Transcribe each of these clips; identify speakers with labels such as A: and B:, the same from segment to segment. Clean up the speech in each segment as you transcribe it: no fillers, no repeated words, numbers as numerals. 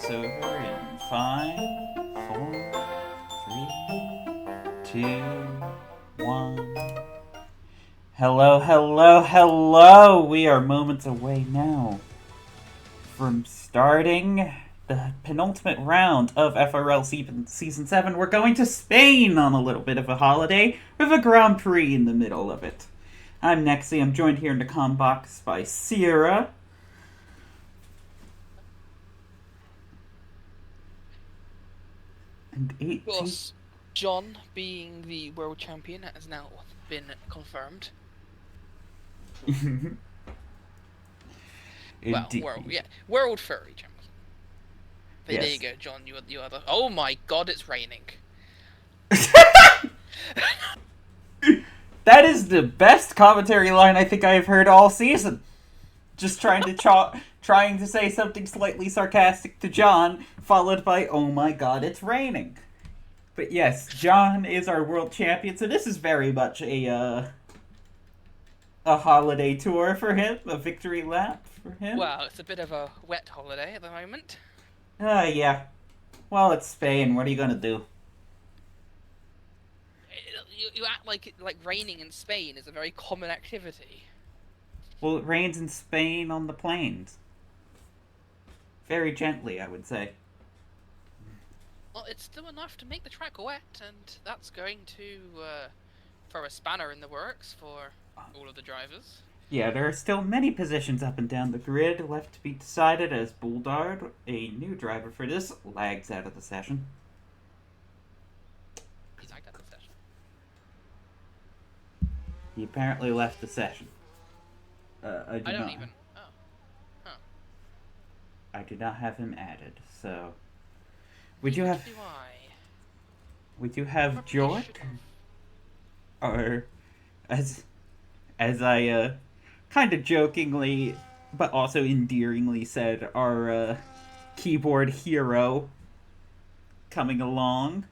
A: this over in 5, 4, 3, 2, 1. Hello, hello, hello! We are moments away now from starting the penultimate round of FRL Season 7. We're going to Spain on a little bit of a holiday with a Grand Prix in the middle of it. I'm Nexi. I'm joined here in the comm box by Sierra. And 18.
B: Of course, John, being the world champion, has now been confirmed. Well, world furry champion. But
A: Yes.
B: there you go, John. You are the. Oh my God! It's raining.
A: That is the best commentary line I think I have heard all season. Just trying to say something slightly sarcastic to John, followed by "Oh my God, it's raining." But yes, John is our world champion, so this is very much a holiday tour for him, a victory lap for him.
B: Well, it's a bit of a wet holiday at the moment.
A: Yeah. Well, it's Spain. What are you gonna do?
B: You act like raining in Spain is a very common activity.
A: Well, it rains in Spain on the plains. Very gently, I would say.
B: Well, it's still enough to make the track wet, and that's going to throw a spanner in the works for all of the drivers.
A: Yeah, there are still many positions up and down the grid left to be decided as Bulldard, a new driver for this, lags out of the session.
B: He's lagged out of the session.
A: He apparently left the session. I
B: don't even. Oh. Huh.
A: I do not have him added, so we do have George, or as I kind of jokingly but also endearingly said, our keyboard hero coming along.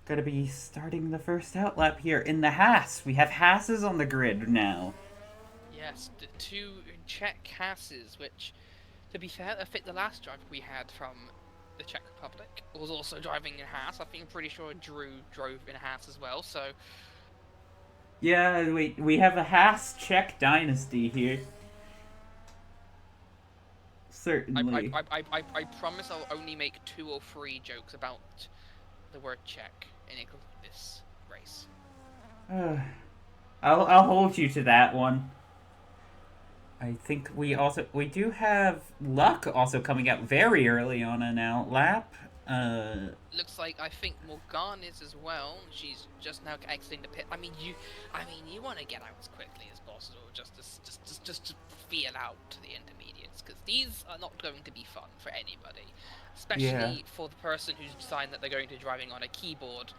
A: Gonna be starting the first outlap here in the Haas. We have Haas's on the grid now.
B: Yes, the two Czech Hasses, which, to be fair, fit the last driver we had from the Czech Republic, was also driving in Haas. I think I'm pretty sure Drew drove in Haas as well, so...
A: Yeah, we have a Haas Czech dynasty here. Certainly.
B: I promise I'll only make 2 or 3 jokes about the word Czech in this race.
A: I'll hold you to that one. I think we do have Luck also coming out very early on an outlap.
B: Looks like I think Morgan is as well. She's just now exiting the pit. I mean you want to get out as quickly as possible, just to feel out the intermediates, because these are not going to be fun for anybody, especially for the person who's decided that they're going to be driving on a keyboard.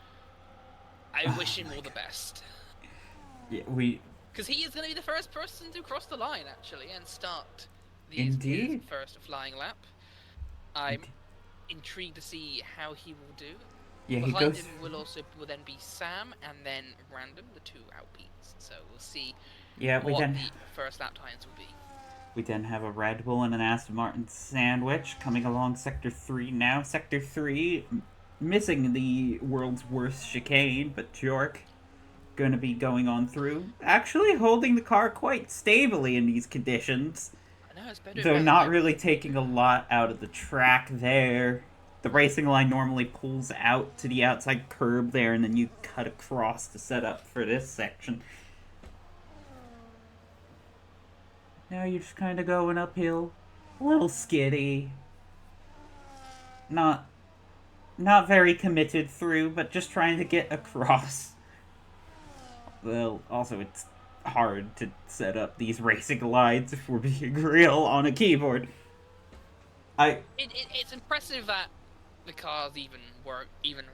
B: I wish him all the best.
A: Yeah,
B: because he is going to be the first person to cross the line, actually, and start his first flying lap. I'm intrigued to see how he will do.
A: Yeah,
B: Behind him will then be Sam and then Random, the 2 Alpines. So we'll see what the first lap times will be.
A: We then have a Red Bull and an Aston Martin sandwich coming along Sector 3 now. Sector 3, missing the world's worst chicane, but Jork going to be going on through, actually holding the car quite stably in these conditions.
B: I know, it's better.
A: Though not really taking a lot out of the track there. The racing line normally pulls out to the outside curb there, and then you cut across to set up for this section. Now you're just kind of going uphill, a little skiddy. Not very committed through, but just trying to get across. Well, also it's hard to set up these racing lines if we're being real on a keyboard.
B: It's impressive that the cars even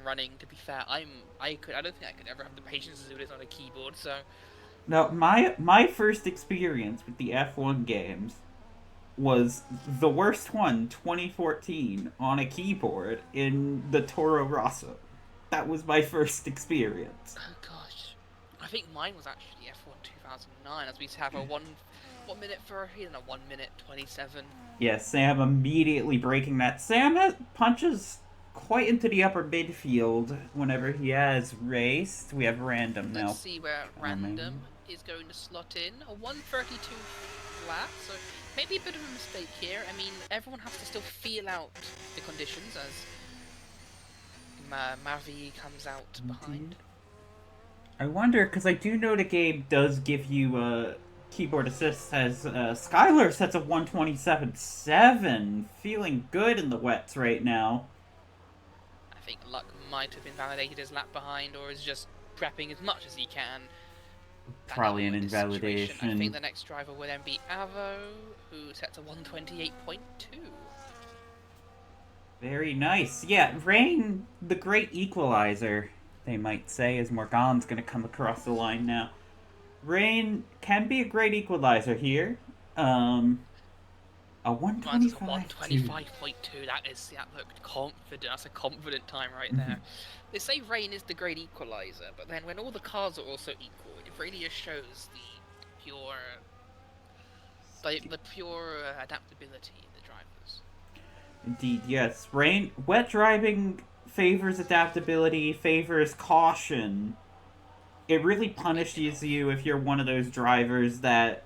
B: running. To be fair, I don't think I could ever have the patience to do this on a keyboard. So,
A: now my first experience with the F1 games was the worst one, 2014, on a keyboard in the Toro Rosso. That was my first experience.
B: Oh gosh, I think mine was actually F1 2009, as we used to have a What minute for, 1 minute 27?
A: Yeah, Sam immediately breaking that. Sam punches quite into the upper midfield whenever he has raced. We have random
B: Let's
A: now
B: see where
A: coming.
B: random is going to slot in. A 132 flat, so maybe a bit of a mistake here. I mean, everyone has to still feel out the conditions as Mavi comes out behind.
A: Indeed. I wonder, because I do know the game does give you keyboard assist, as Skylar sets a 127.7. Feeling good in the wets right now.
B: I think Luck might have invalidated his lap behind, or is just prepping as much as he can.
A: Probably an
B: In this situation, I think
A: invalidation.
B: the next driver will then be Avo, who sets a 128.2.
A: Very nice. Yeah, Rain, the great equalizer, they might say, as Morgan's going to come across the line now. Rain can be a great equalizer here. Um, a
B: Mine's is a
A: 125.2.
B: 125.2. That looked confident. That's a confident time right there. They say rain is the great equalizer, but then when all the cars are also equal, it really just shows the pure adaptability in the drivers.
A: Indeed, yes. Wet driving favors adaptability, favors caution. It really punishes you if you're one of those drivers that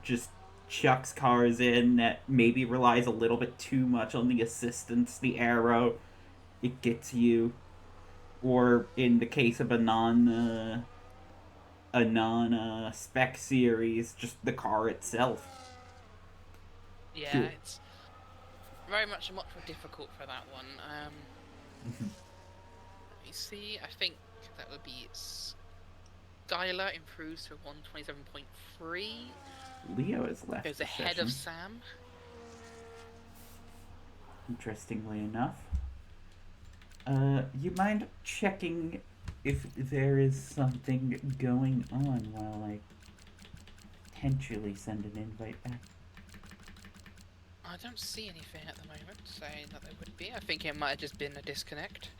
A: just chucks cars in, that maybe relies a little bit too much on the assistance, the arrow. It gets you. Or in the case of a non spec series, just the car itself.
B: Yeah, it's very much more difficult for that one. Let me see. I think that would be Skylar improves to 127.3.
A: Leo is left.
B: Goes ahead of Sam.
A: Interestingly enough. You mind checking if there is something going on while I potentially send an invite back?
B: I don't see anything at the moment saying that there would be. I think it might have just been a disconnect.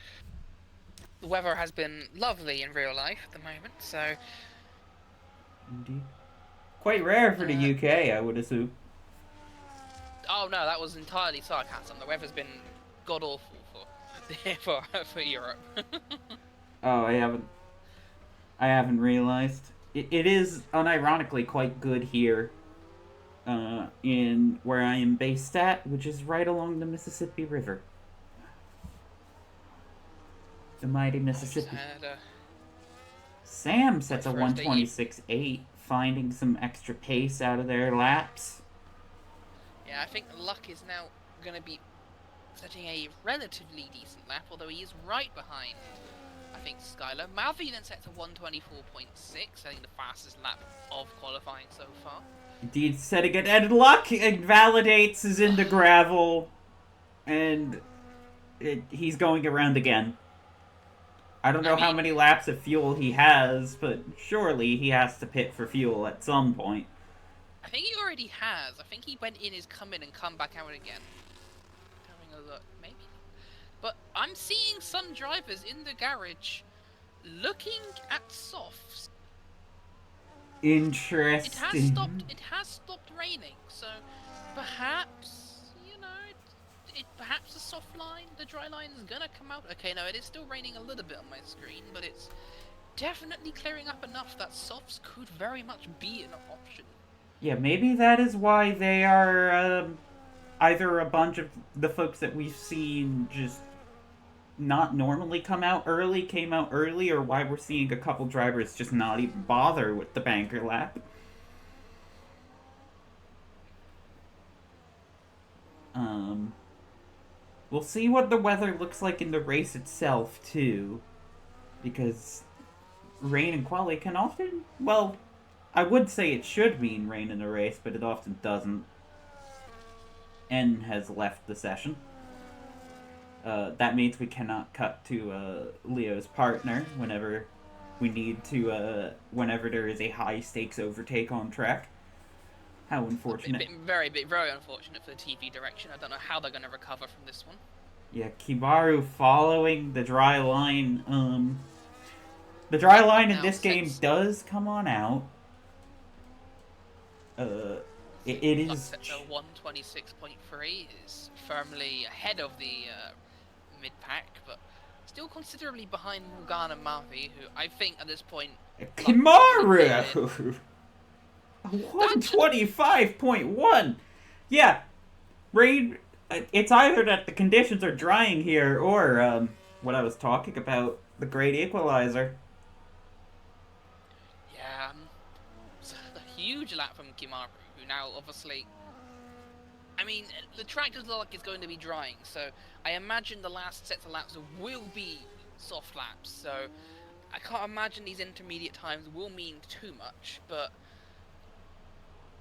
B: The weather has been lovely in real life at the moment, so...
A: Indeed. Quite rare for the UK, I would assume.
B: Oh no, that was entirely sarcasm. The weather's been god-awful for Europe.
A: Oh, I haven't realized. It is unironically quite good here in where I am based at, which is right along the Mississippi River. The mighty Mississippi. Sam sets a 126.8, finding some extra pace out of their laps.
B: Yeah, I think Luck is now going to be setting a relatively decent lap, although he is right behind, I think, Skylar. Malvi then sets a 124.6, I think the fastest lap of qualifying so far.
A: Indeed, setting it, and Luck invalidates, is in the gravel, and he's going around again. I don't know how many laps of fuel he has, but surely he has to pit for fuel at some point.
B: I think he already has. I think he went in, is come in, and come back out again. Having a look, maybe. But I'm seeing some drivers in the garage looking at softs.
A: Interesting.
B: It has stopped raining, so perhaps, perhaps the soft line, the dry line is gonna come out. Okay, no, it is still raining a little bit on my screen, but it's definitely clearing up enough that softs could very much be an option.
A: Yeah, maybe that is why they are either a bunch of the folks that we've seen just not normally came out early, or why we're seeing a couple drivers just not even bother with the banker lap. We'll see what the weather looks like in the race itself, too. Because rain and quali can often, well, I would say it should mean rain in a race, but it often doesn't. N has left the session. That means we cannot cut to Leo's partner whenever we need to, whenever there is a high stakes overtake on track. How unfortunate.
B: Very unfortunate for the TV direction. I don't know how they're going to recover from this one.
A: Yeah, Kibaru following the dry line. The dry line in this game does come on out. Uh, it
B: Lux
A: is.
B: at 126.3 is firmly ahead of the mid pack, but still considerably behind Morgan and Mavi, who I think at this point Lux probably failing.
A: Kimaru!
B: That
A: 125.1! Yeah, rain. It's either that the conditions are drying here or what I was talking about, the Great Equalizer.
B: yeah, it's a huge lap from Kimaru, who now obviously. I mean, the track does look like it's going to be drying, so I imagine the last sets of laps will be soft laps. So I can't imagine these intermediate times will mean too much, but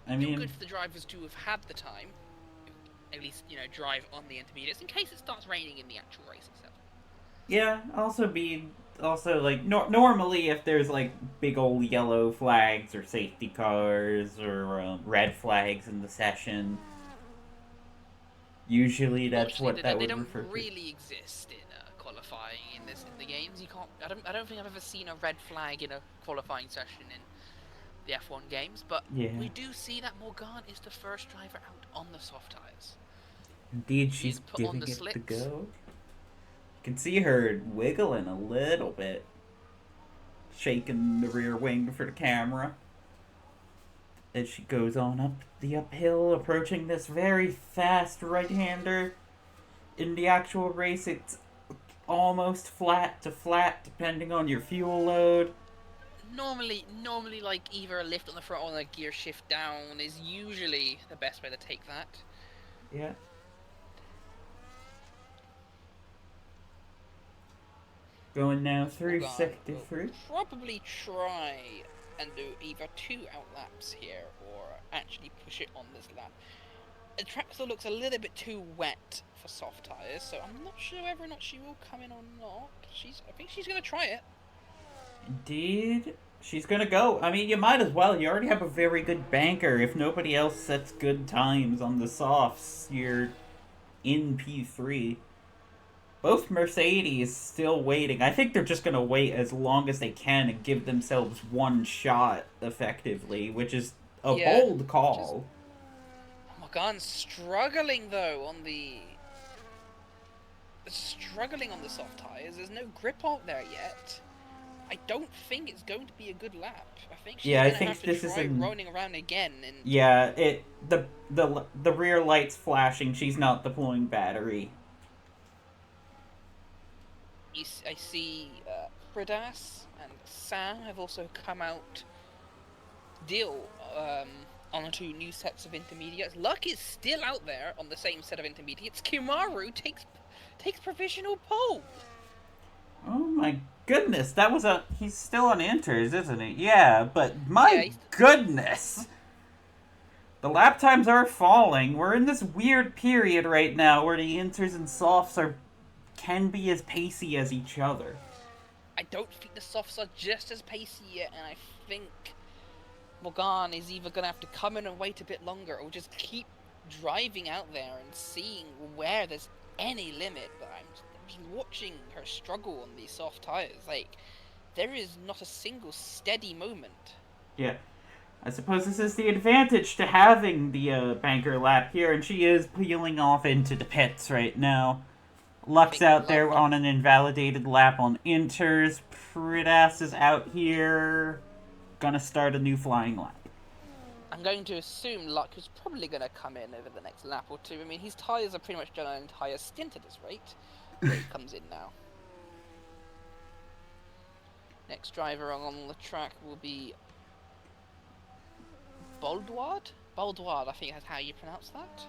A: I
B: still
A: mean,
B: good for the drivers to have had the time, at least drive on the intermediates in case it starts raining in the actual race itself.
A: yeah. Also like normally if there's like big old yellow flags or safety cars or red flags in the session, usually that's
B: Unfortunately,
A: what that
B: they
A: would
B: don't
A: refer to.
B: really exist in qualifying in the games. You can't. I don't think I've ever seen a red flag in a qualifying session in the F1 games, but
A: Yeah,
B: we do see that Morgan is the first driver out on the soft tyres.
A: indeed,
B: He's
A: she's
B: put on
A: giving
B: the
A: it the
B: slicks.
A: go. You can see her wiggling a little bit, shaking the rear wing for the camera as she goes on up the uphill, approaching this very fast right-hander. In the actual race, it's almost flat to flat, depending on your fuel load.
B: Normally, like either a lift on the front or a gear shift down is usually the best way to take that.
A: Yeah. Going now
B: As
A: through
B: Morgan
A: sector
B: will
A: 3.
B: probably try and do either 2 outlaps here or actually push it on this lap. The track still looks a little bit too wet for soft tyres, so I'm not sure whether or not she will come in or not. I think she's going to try it.
A: Indeed. She's gonna go. I mean, you might as well. You already have a very good banker. If nobody else sets good times on the softs, you're in P3. Both Mercedes still waiting. I think they're just gonna wait as long as they can and give themselves one shot effectively, which is a
B: Yeah,
A: bold
B: which is
A: call.
B: Morgan's struggling though on the soft tyres. There's no grip out there yet. I don't think it's going to be a good lap. I think she's
A: Yeah, I
B: going to have
A: think
B: to
A: this is
B: try
A: in.
B: running around again. And
A: Yeah, the rear lights flashing. She's not deploying battery.
B: I see Pridas and Sam have also come out deal on 2 new sets of intermediates. Luck is still out there on the same set of intermediates. Kimaru takes provisional pole.
A: Oh my goodness, that was a. He's still on inters, isn't he? Yeah, but
B: Yeah,
A: my goodness! The lap times are falling. We're in this weird period right now where the inters and softs are can be as pacey as each other.
B: I don't think the softs are just as pacey yet, and I think Morgan is either going to have to come in and wait a bit longer or just keep driving out there and seeing where there's any limit. But I'm just watching her struggle on these soft tyres. Like, there is not a single steady moment.
A: Yeah. I suppose this is the advantage to having the banker lap here, and she is peeling off into the pits right now. Luck's out there on an invalidated lap on inters. Pridas is out here. Gonna start a new flying lap.
B: I'm going to assume Luck is probably going to come in over the next lap or two. I mean, his tyres are pretty much done an entire stint at this rate. Where he comes in now. Next driver along the track will be Boldward? Boldward, I think that's how you pronounce that.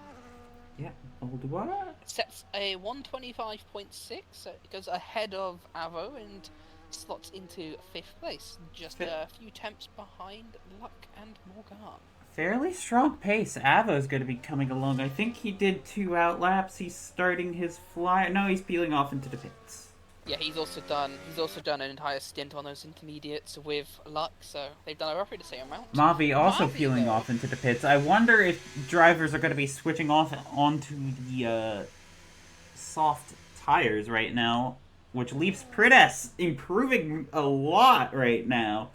A: Yeah, old what?
B: Sets a 125.6, so it goes ahead of Avo and slots into 5th place. Just a few temps behind Luck and Morgan.
A: Fairly strong pace. Avo's going to be coming along. I think he did 2 outlaps. He's starting his fly. No, he's peeling off into the pits.
B: Yeah, he's also done an entire stint on those intermediates with Luck, so they've done roughly the same amount.
A: Mavi also peeling off into the pits. I wonder if drivers are going to be switching off onto the soft tires right now, which leaves Pridas improving a lot right now.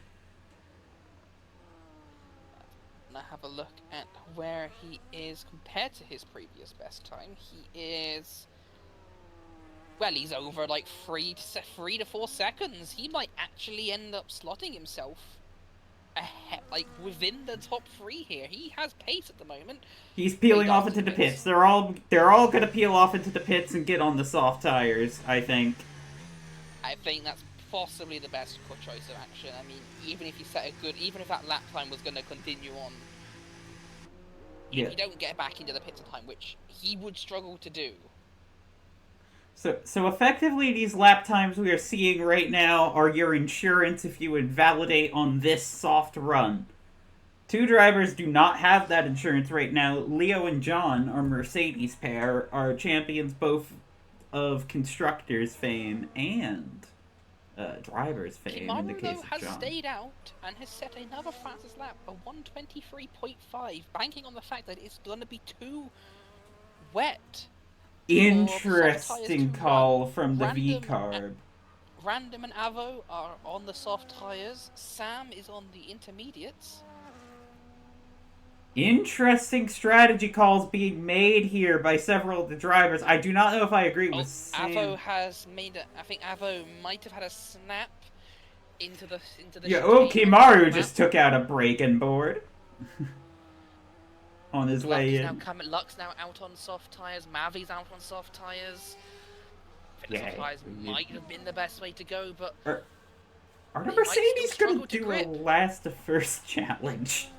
B: have a look at where he is compared to his previous best time. He is... Well, he's over like 3 to 4 seconds. He might actually end up slotting himself ahead, like within the top 3 here. He has pace at the moment.
A: He's peeling off into the pits. They're all gonna peel off into the pits and get on the soft tires, I think.
B: I think that's possibly the best choice of action. I mean, even if you set a good, even if that lap time was going to continue on, if you don't get back into the pits in time, which he would struggle to do.
A: So effectively, these lap times we are seeing right now are your insurance if you invalidate on this soft run. 2 drivers do not have that insurance right now. Leo and John, our Mercedes pair, are champions both of constructors fame and drivers fame.
B: Kimaru,
A: in the case
B: though,
A: of
B: has
A: John.
B: stayed out and has set another fastest lap, a 1:23.5, banking on the fact that it's going to be too wet.
A: Interesting call from the V-carb.
B: Random and Avo are on the soft tires. Sam is on the intermediates.
A: Interesting strategy calls being made here by several of the drivers. I do not know if I agree with Sam.
B: Avo has made I think Avo might have had a snap into the
A: Yeah, Kimaru just took out a braking board. On his way in.
B: Luck's now out on soft tires. Mavi's out on soft tires.
A: Yeah,
B: soft tires might have been the best way to go, but
A: are the Mercedes going to do a last to first challenge?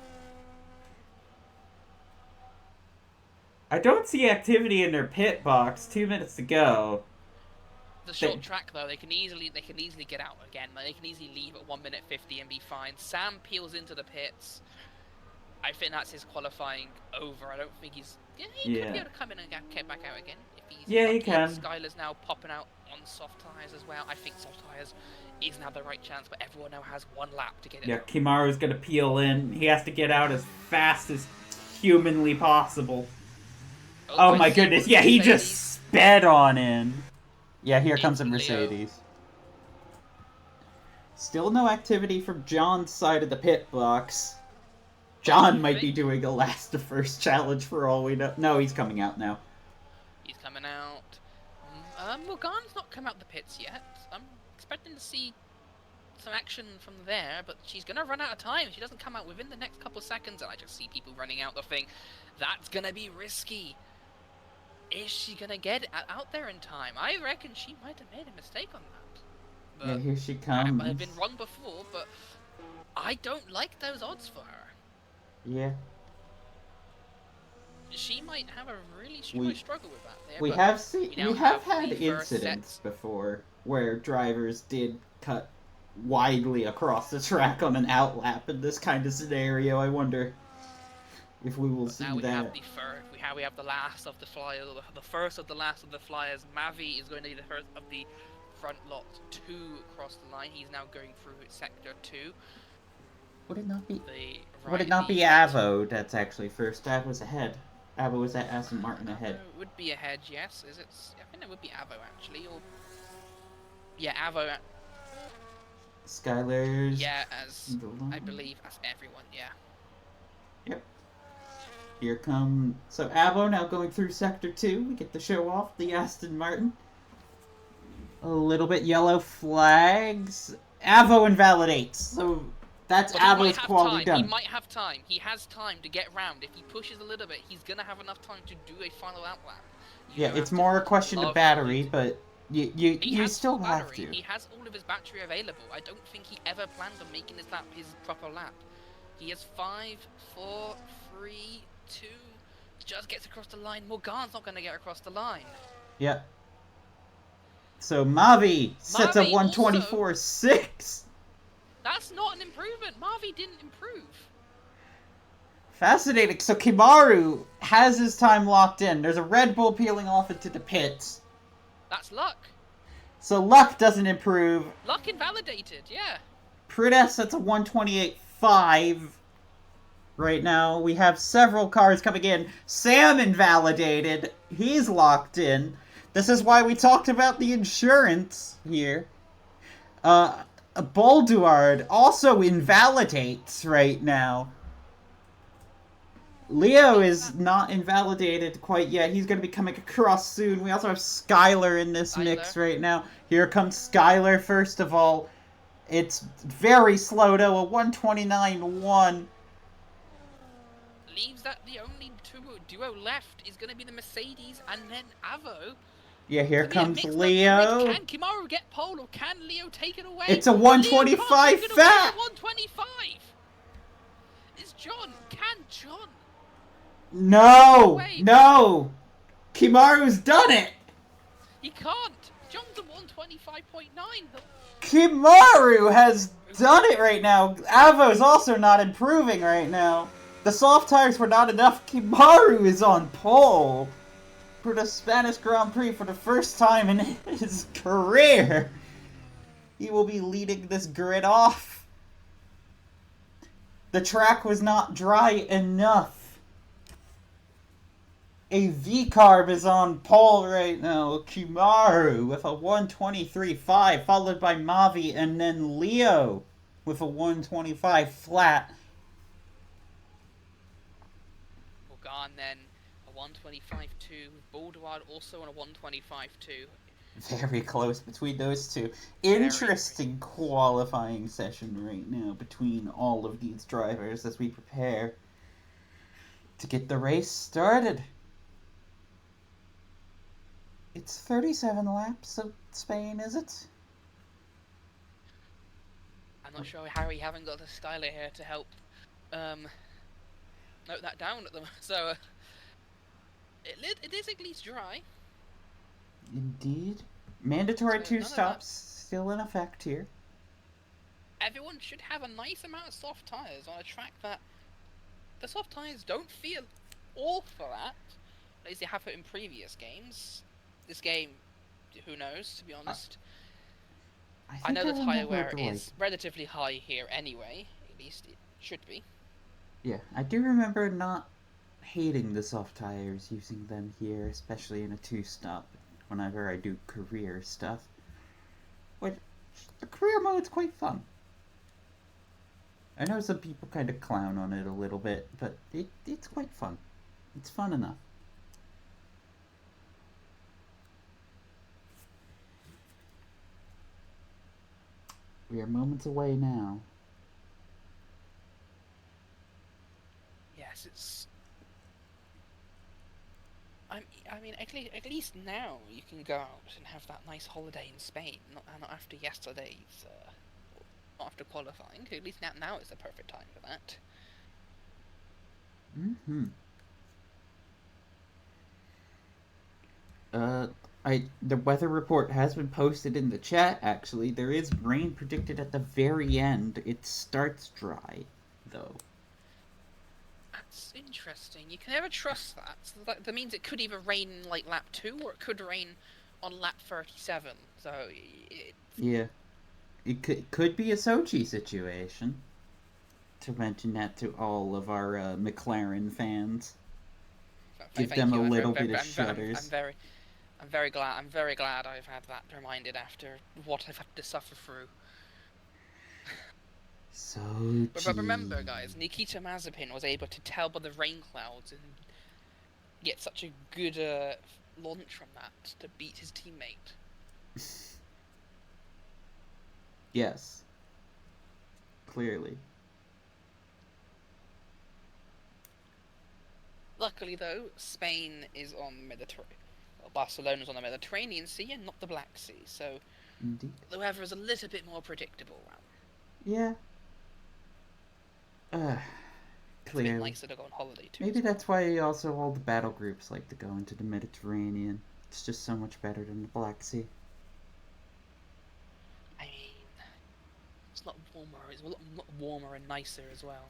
A: I don't see activity in their pit box. 2 minutes to go.
B: The short track though, they can easily get out again. They can easily leave at 1:50 and be fine. Sam peels into the pits. I think that's his qualifying over. I don't think he's... Yeah, he could be able to come in and get back out again. If he's
A: he can.
B: Skyler's now popping out on soft tyres as well. I think soft tyres is now the right chance, but everyone now has 1 lap to get it.
A: Yeah, Kimaru's going to peel in. He has to get out as fast as humanly possible. Oh my goodness. Yeah, he just sped on in. Yeah, here comes a Mercedes. Still no activity from John's side of the pit box. John might be doing a last to first challenge for all we know. No, he's coming out now.
B: He's coming out. Morgan's not come out the pits yet. I'm expecting to see some action from there, but she's going to run out of time. She doesn't come out within the next couple of seconds, and I just see people running out the thing. That's going to be risky. Is she going to get out there in time? I reckon she might have made a mistake on that. But
A: yeah, here she comes.
B: I've been wrong before, but I don't like those odds for her.
A: Yeah.
B: She might have a really struggle with that there.
A: We have had incidents before where drivers did cut widely across the track on an outlap in this kind of scenario. I wonder if we will see that.
B: We have the last of the flyers, or the first of the last of the flyers. Mavi is going to be the first of the front lot 2 across the line. He's now going through sector 2.
A: Would it not be Avo that's actually first? Avo's ahead. Avo was at Aston Martin ahead.
B: It would be ahead, yes. Is it? I think it would be Avo actually, or yeah, Avo.
A: Skyler's.
B: Yeah, I believe as everyone. Yeah.
A: Yep. Here come Avo now going through sector 2. We get to show off the Aston Martin. A little bit yellow flags. Avo invalidates. So. That's Avo's quality done.
B: He might have time. He has time to get round. If he pushes a little bit, he's going to have enough time to do a final outlap.
A: Yeah, it's more a question of battery, but you still have to.
B: He has all of his battery available. I don't think he ever planned on making his proper lap. He has 5, 4, 3, 2. Just gets across the line. Morgan's not going to get across the line.
A: Yep. So Mavi sets a 124.6.
B: That's not an improvement. Mavi didn't improve.
A: Fascinating. So Kimaru has his time locked in. There's a Red Bull peeling off into the pits.
B: That's luck.
A: So luck doesn't improve.
B: Luck invalidated, yeah.
A: Prida sets a 128.5. Right now, we have several cars coming in. Sam invalidated. He's locked in. This is why we talked about the insurance here. Bolduard also invalidates right now. Leo is not invalidated quite yet. He's going to be coming across soon. We also have Skylar in this mix
B: Skylar.
A: right now. Here comes Skylar, first of all. It's very slow, though. A 129.1.
B: Leaves that the only duo left is going to be the Mercedes and then Avo.
A: Yeah, here
B: It's going to be a
A: comes
B: mixed bunch of rigs.
A: Leo.
B: Can Kimaru get pole or can Leo take it away?
A: It's a
B: Leo can't
A: 125
B: take it away.
A: fat.
B: 125. It's John. Can John?
A: No, no. Kimaru's done it.
B: He can't. John's a 125.9.
A: Kimaru has done it right now. Avo's also not improving right now. The soft tires were not enough. Kimaru is on pole for the Spanish Grand Prix for the first time in his career. He will be leading this grid off. The track was not dry enough. A V-Carb is on pole right now. Kimaru with a 123.5, followed by Mavi, and then Leo with a 125 flat.
B: Morgan then a 125.2. Baldward also on a 125.2.
A: Very close between those two. Interesting qualifying session right now between all of these drivers as we prepare to get the race started. It's 37 laps of Spain, is it?
B: I'm not sure how we haven't got the Skylar here to help note that down at them. So it is at least dry.
A: Indeed. Mandatory
B: So
A: two stops still in effect here.
B: Everyone should have a nice amount of soft tyres on a track that the soft tyres don't feel awful at. At least they have it in previous games. This game, who knows, to be honest. I know the tyre wear is relatively high here anyway. At least it should be.
A: Yeah, I do remember not hating the soft tires, using them here, especially in a two-stop, whenever I do career stuff. But the career mode's quite fun. I know some people kind of clown on it a little bit, but it's quite fun. It's fun enough. We are moments away now.
B: Yes, it's. I mean, at least now you can go out and have that nice holiday in Spain, not after yesterday's, not after qualifying. At least now is the perfect time for that.
A: The weather report has been posted in the chat, actually. There is rain predicted at the very end. It starts dry, though.
B: That's interesting. You can never trust that. So that means it could either rain in, like, lap 2, or it could rain on lap 37. So,
A: yeah. It could be a Sochi situation. To mention that to all of our McLaren fans. Give them a little bit of shudders.
B: I'm very glad I've had that reminded after what I've had to suffer through. But remember, guys, Nikita Mazepin was able to tell by the rain clouds and get such a good launch from that to beat his teammate.
A: Yes. Clearly.
B: Luckily, though, Spain is on the Mediterranean. Well, Barcelona's on the Mediterranean Sea and not the Black Sea, so
A: Indeed.
B: the weather is a little bit more predictable.
A: Yeah. Clearly.
B: It's a bit nicer to go on holiday too.
A: Maybe that's why also all the battle groups like to go into the Mediterranean. It's just so much better than the Black Sea.
B: I mean, it's a lot warmer. It's a lot warmer and nicer as well.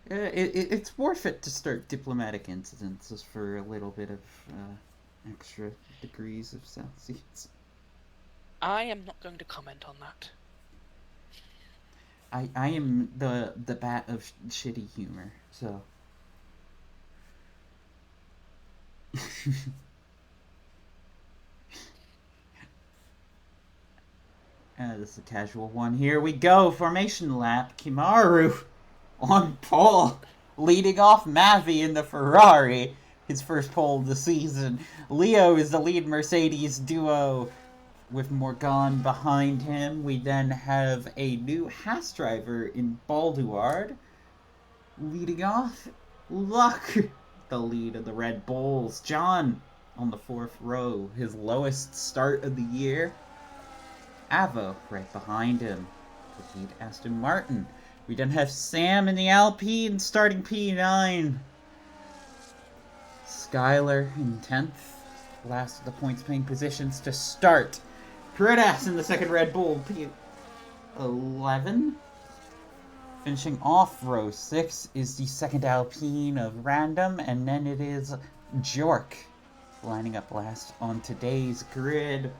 A: It's worth it to start diplomatic incidents for a little bit of extra degrees of Celsius.
B: I am not going to comment on that.
A: I am the bat of shitty humor, so. This is a casual one. Here we go. Formation lap. Kimaru on pole, leading off Mavi in the Ferrari, his first pole of the season. Leo is the lead Mercedes duo with Morgan behind him. We then have a new Haas driver in Balduard. Leading off, Luck, the lead of the Red Bulls. John on the 4th row, his lowest start of the year. Avo right behind him, the lead Aston Martin. We then have Sam in the Alpine starting P9. Skylar in 10th, last of the points paying positions to start. Prix in the second Red Bull, P11. Finishing off row 6 is the second Alpine of Random, and then it is Jork lining up last on today's grid.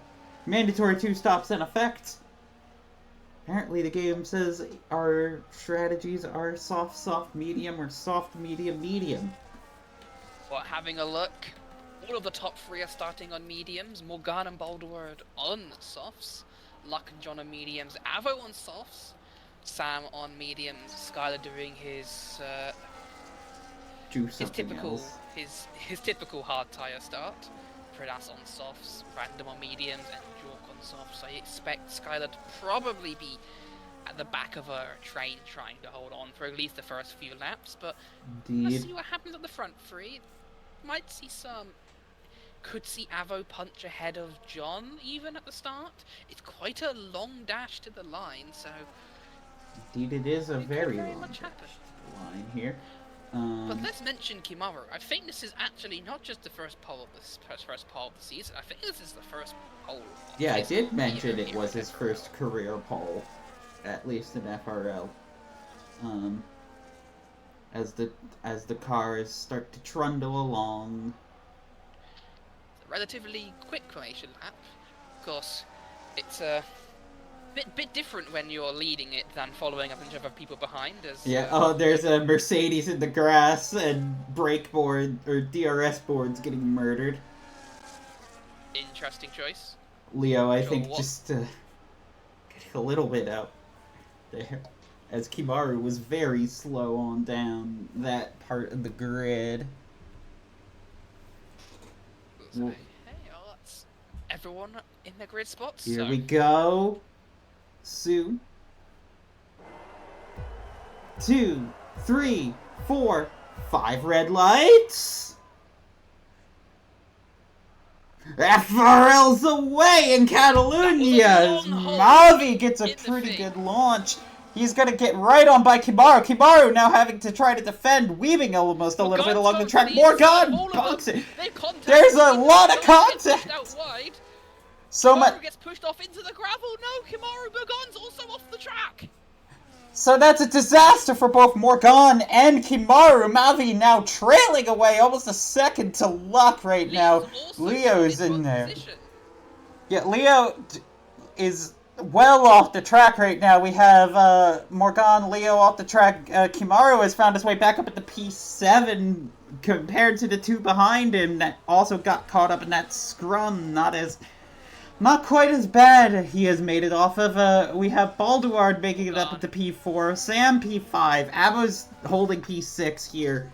A: Mandatory 2 stops in effect. Apparently the game says our strategies are soft, soft, medium, or soft, medium, medium.
B: Well, having a look, all of the top 3 are starting on mediums. Morgan and Baldward on softs. Luck and John on mediums. Avo on softs. Sam on mediums. Skylar doing his typical hard tyre start. Predas on softs, Random on mediums, and Jork on softs. I expect Skylar to probably be at the back of a train trying to hold on for at least the first few laps, but let's see what happens at the front 3. Might see some... Could see Avo punch ahead of John even at the start. It's quite a long dash to the line, so...
A: Indeed, it is a very
B: long
A: line here.
B: But let's mention Kimaru. I think this is actually not just the first pole of the season. I think this is the first pole.
A: Yeah, I did mention it was his first career pole, at least in FRL. As the cars start to trundle along.
B: It's a relatively quick Croatian lap. Of course, it's a bit different when you're leading it than following a bunch of other people behind.
A: There's a Mercedes in the grass and brake board or DRS boards getting murdered.
B: Interesting choice.
A: Leo, I think, just getting a little bit out there, as Kimaru was very slow on down that part of the grid.
B: Hey, that's everyone in the grid spots.
A: Here we go. Soon. 2, 3, 4, 5 red lights. FRL's away in Catalonia. Mavi gets a pretty good launch. He's going to get right on by Kimaru. Kimaru now having to try to defend, weaving almost a little bit along the track. Morgan boxing. There's a lot of contact. So much
B: gets pushed off into the gravel. No, Kimaru Morgan's also off the track.
A: So that's a disaster for both Morgan and Kimaru. Mavi now trailing away almost a second to Luck right now. Leo's in there. Yeah, Leo is well off the track right now. We have Morgan, Leo off the track. Kimaru has found his way back up at the P7 compared to the 2 behind him that also got caught up in that scrum. Not quite as bad. He has made it off of, we have Balduard making it up at the P4, Sam P5, Avo's holding P6 here,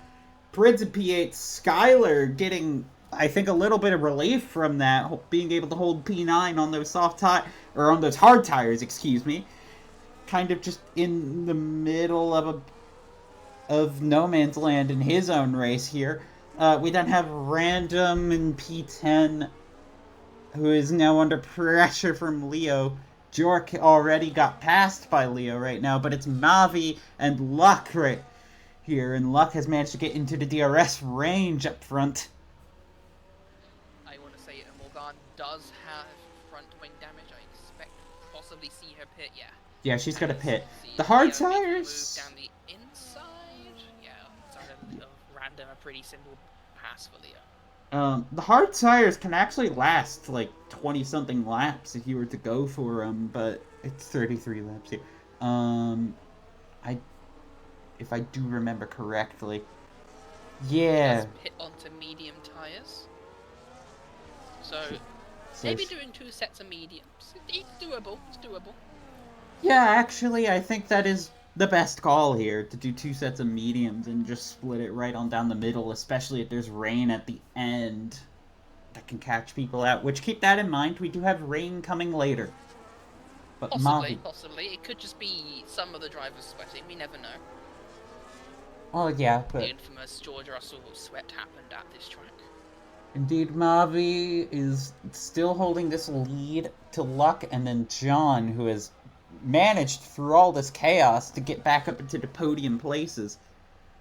A: Prids at P8, Skylar getting, I think, a little bit of relief from that, being able to hold P9 on those on those hard tires, excuse me, kind of just in the middle of no man's land in his own race here. We then have Random in P10, who is now under pressure from Leo. Jork already got passed by Leo right now, but it's Mavi and Luck right here, and Luck has managed to get into the DRS range up front.
B: I want to say Morgan does have front wing damage. I expect to possibly see her pit, yeah.
A: Yeah, she's got a pit. The hard tires...
B: Move down the inside. Yeah, it's Random, a pretty simple pass for Leo.
A: The hard tires can actually last like 20-something laps if you were to go for them, but it's 33 laps here. If I do remember correctly. Yeah.
B: Let's pit onto medium tires. So maybe doing 2 sets of mediums. It's doable.
A: Yeah, actually, I think that is the best call here to do 2 sets of mediums and just split it right on down the middle, especially if there's rain at the end that can catch people out. Which, keep that in mind, we do have rain coming later. But
B: Possibly. It could just be some of the drivers sweating. We never know.
A: Oh, yeah, but...
B: The infamous George Russell sweat happened at this track.
A: Indeed, Mavi is still holding this lead to Luck, and then John, who has managed through all this chaos to get back up into the podium places.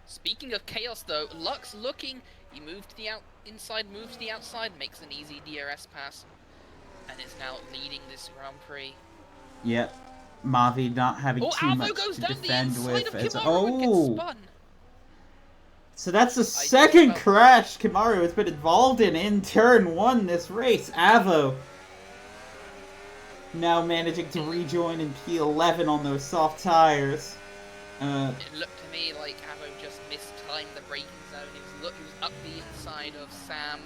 B: Speaking of chaos, though, Luck's looking. He moved to the inside, moves to the outside, makes an easy DRS pass, and is now leading this Grand Prix.
A: Yep, Mavi not having too much to defend with. So that's the second crash Kimaru has been involved in turn 1 this race. Avo now managing to rejoin in P11 on those soft tires.
B: It looked to me like Avo just mistimed the braking zone. He was up the inside of Sam,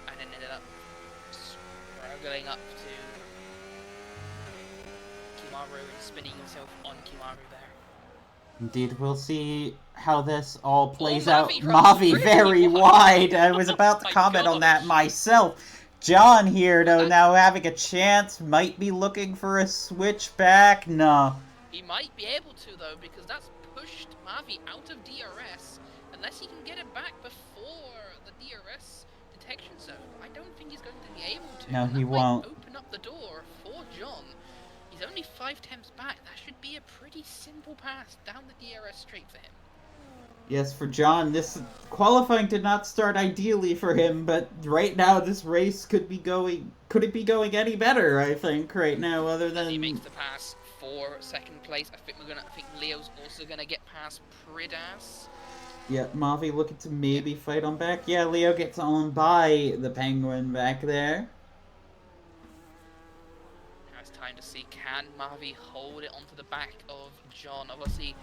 B: and then ended up struggling up to Kimaru and spinning himself on Kimaru there.
A: Indeed, we'll see how this all plays out. Mavi very wide. I was about to comment on that myself. John here, though, now having a chance, might be looking for a switch back. No.
B: He might be able to, though, because that's pushed Mavi out of DRS. Unless he can get it back before the DRS detection zone, I don't think he's going to be able to.
A: No, he won't.
B: Open up the door for John. He's only 5 temps back. That should be a pretty simple pass down the DRS straight for him.
A: Yes, for John, this qualifying did not start ideally for him, but right now this race could be going... Could it be going any better, I think, right now, other than...
B: He makes the pass for second place. I think Leo's also gonna get past Pridas.
A: Yeah, Mavi looking to maybe fight on back. Yeah, Leo gets on by the Penguin back there.
B: Now it's time to see, can Mavi hold it onto the back of John? Obviously,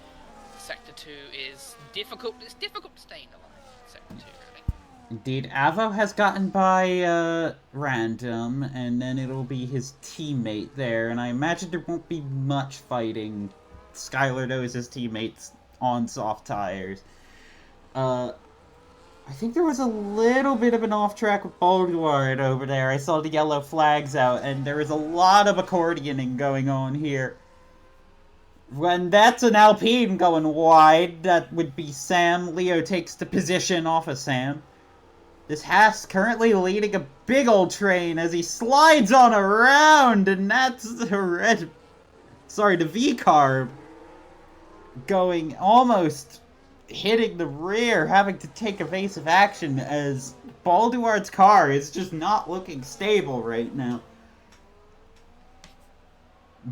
B: Sector 2 is difficult. It's difficult to stay in the line. Sector 2, really.
A: Indeed, Avo has gotten by Random, and then it'll be his teammate there, and I imagine there won't be much fighting. Skylar knows his teammates on soft tires. I think there was a little bit of an off-track with Boldward over there. I saw the yellow flags out, and there was a lot of accordioning going on here. When that's an Alpine going wide, that would be Sam. Leo takes the position off of Sam. This Haas currently leading a big old train as he slides on around, and that's the the V-carb going almost hitting the rear, having to take evasive action as Balduard's car is just not looking stable right now.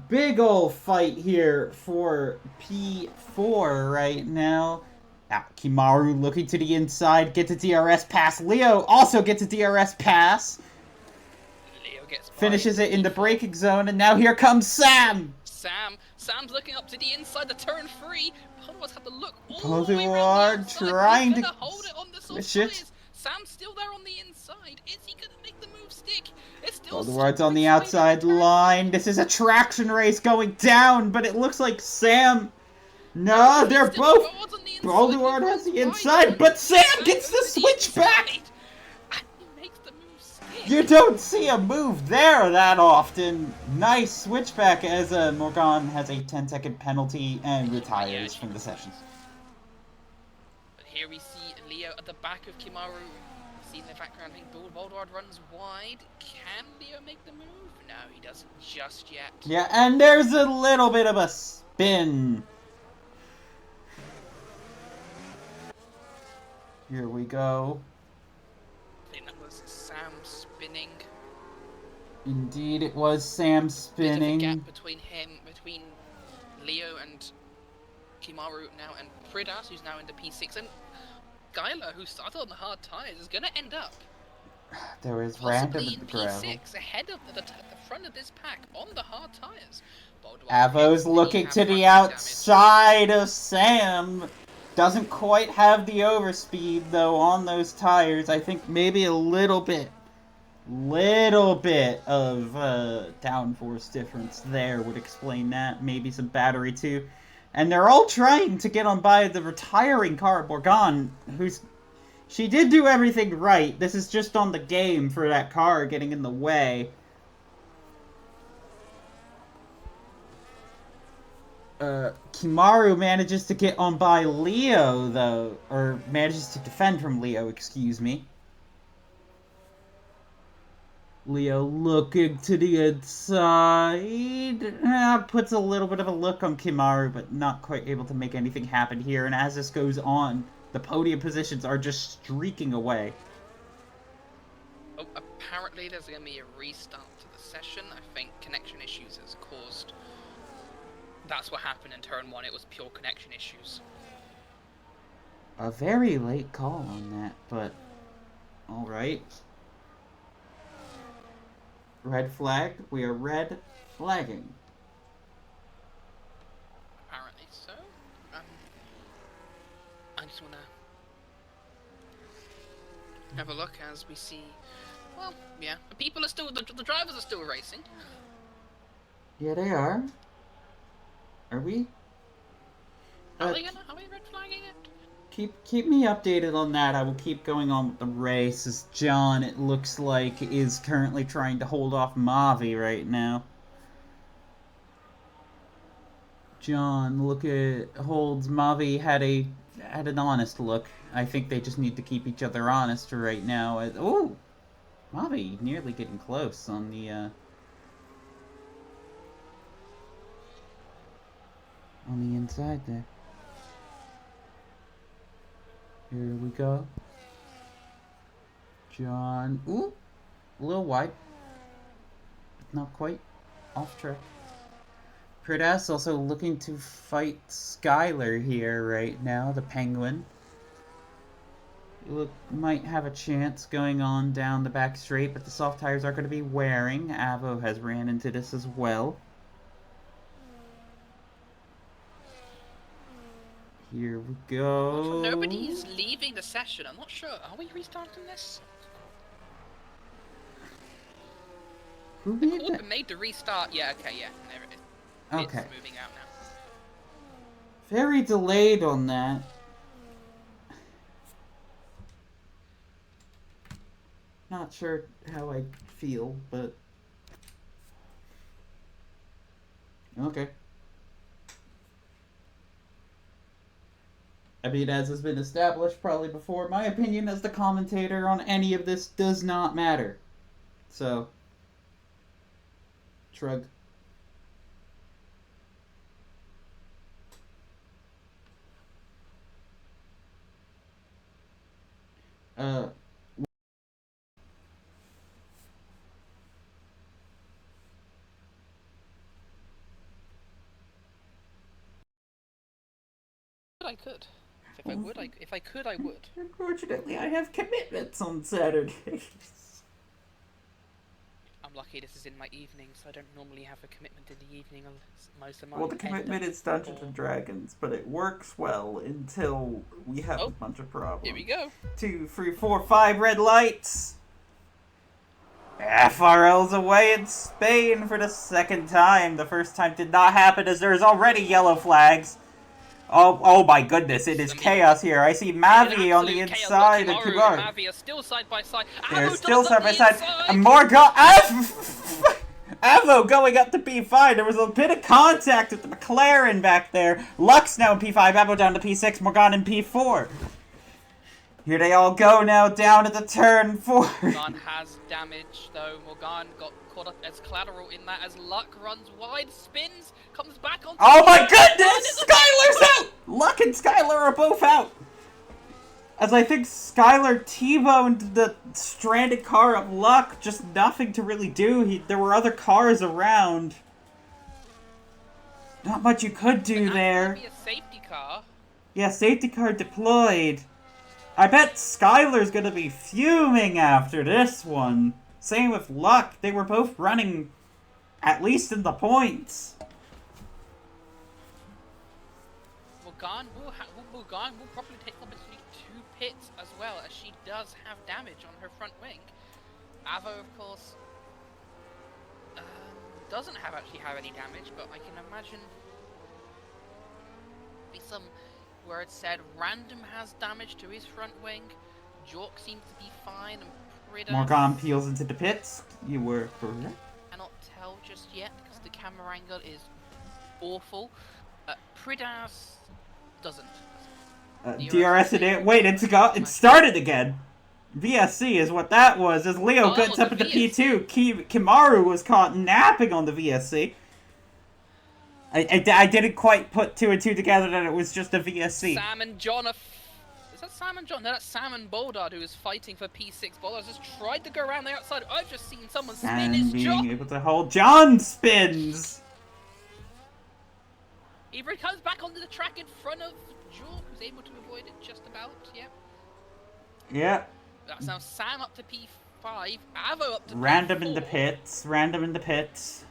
A: Big ol' fight here for P4 right now. Kimaru looking to the inside, gets a DRS pass. Leo also gets a DRS pass.
B: Leo gets
A: finishes it in the braking zone, and now here comes Sam!
B: Sam's looking up to the inside, the turn 3. Balduard's had to look
A: all the way around the trying to
B: hold it on the soft tires. Sam's still there on the inside. Is he gonna make the move stick? It's still
A: Balduard's on the outside line. This is a traction race going down, but it looks like Sam... No, they're both... Balduard has the inside, but Sam gets the switch back! You don't see a move there that often. Nice switchback as Morgan has a 10-second penalty and retires from the session.
B: But here we see Leo at the back of Kimaru. See in the background, I think Balduard runs wide. Can Leo make the move? No, he doesn't just yet.
A: Yeah, and there's a little bit of a spin. Here we go.
B: I think that was Sam spinning.
A: Indeed, it was Sam spinning.
B: Bit of a gap between Leo and Kimaru now, and Pridas, who's now into P6, and Geiler, who started on the hard tires, is going to end up
A: there is Random
B: in
A: at the gravel.
B: P6, ahead of the front of this pack on the hard tires.
A: Avo's looking to the outside of Sam. Doesn't quite have the overspeed, though, on those tires. I think maybe a little bit of downforce difference there would explain that. Maybe some battery, too. And they're all trying to get on by the retiring car, Morgan, who's... She did do everything right. This is just on the game for that car getting in the way. Kimaru manages to get on by Leo, though. Or manages to defend from Leo, excuse me. Leo looking to the inside. Puts a little bit of a look on Kimaru, but not quite able to make anything happen here. And as this goes on, the podium positions are just streaking away.
B: Oh, apparently there's going to be a restart to the session. I think connection issues has caused... That's what happened in turn 1. It was pure connection issues.
A: A very late call on that, but... Alright. Red flag. We are red flagging.
B: Apparently so. I just want to have a look as we see... Well, yeah. The people are still... The drivers are still racing.
A: Yeah, they are. Are we?
B: Are we red flagging it?
A: Keep me updated on that. I will keep going on with the race as John, it looks like, is currently trying to hold off Mavi right now. John, holds Mavi had an honest look. I think they just need to keep each other honest right now. Oh, Mavi nearly getting close on the inside there. Here we go. John. Ooh! A little wide. Not quite. Off track. Press also looking to fight Skylar here right now, the Penguin. Might have a chance going on down the back straight, but the soft tires are going to be wearing. Avo has ran into this as well. Here we go.
B: Nobody's leaving the session. I'm not sure. Are we restarting this?
A: Who
B: made the restart? Yeah, okay, yeah. There it is.
A: Okay.
B: It's moving out now.
A: Very delayed on that. Not sure how I feel, but... Okay. I mean, as has been established probably before, my opinion as the commentator on any of this does not matter. So, shrug.
B: I could. If I could, I would.
A: Unfortunately, I have commitments on Saturdays.
B: I'm lucky this is in my evenings. I don't normally have a commitment in the evening. Most of my
A: Well, the commitment is Dungeons and Dragons, but it works well until we have a bunch of problems.
B: Here we go.
A: 2, 3, 4, 5 red lights. FRL's away in Spain for the second time. The first time did not happen as there's already yellow flags. Oh my goodness, it is chaos here. I see Mavi on the inside and Kimaru.
B: Mavi are still side by side.
A: They're still side by side. And Morgan... Avo going up to P5. There was a bit of contact with the McLaren back there. Lux now in P5. Avo down to P6. Morgan in P4. Here they all go now down at the turn 4.
B: Morgan has damage though. Morgan got caught up as collateral in that as Luck runs wide, spins, comes back on.
A: Oh my goodness! Skylar's out! Luck and Skylar are both out. As I think Skylar T-boned the stranded car of Luck. Just nothing to really do. There were other cars around. Not much you could do there.
B: Be a safety car.
A: Yeah, safety car deployed. I bet Skylar's gonna be fuming after this one. Same with Luck. They were both running, at least in the points.
B: Morgan will probably take obviously 2 pits as well, as she does have damage on her front wing. Avo, of course, doesn't actually have any damage, but I can imagine some where it said Random has damage to his front wing. Jork seems to be fine, and Pridas...
A: Morgan peels into the pits. You were correct.
B: Cannot tell just yet because the camera angle is awful. Pridas doesn't.
A: DRS it. Wait, it started again. VSC is what that was. As Leo gets up into P2, Kimaru was caught napping on the VSC. I didn't quite put 2 and 2 together that it was just a VSC.
B: Sam and John are... Is that Sam and John? No, that's Sam and Boldard who is fighting for P6. Boldard just tried to go around the outside. I've just seen someone spin his John.
A: Being able to hold. John spins!
B: He comes back onto the track in front of Jork, who's able to avoid it just about, yeah.
A: Yeah.
B: That's now Sam up to P5, Avo up to
A: Random
B: P4.
A: in the pits.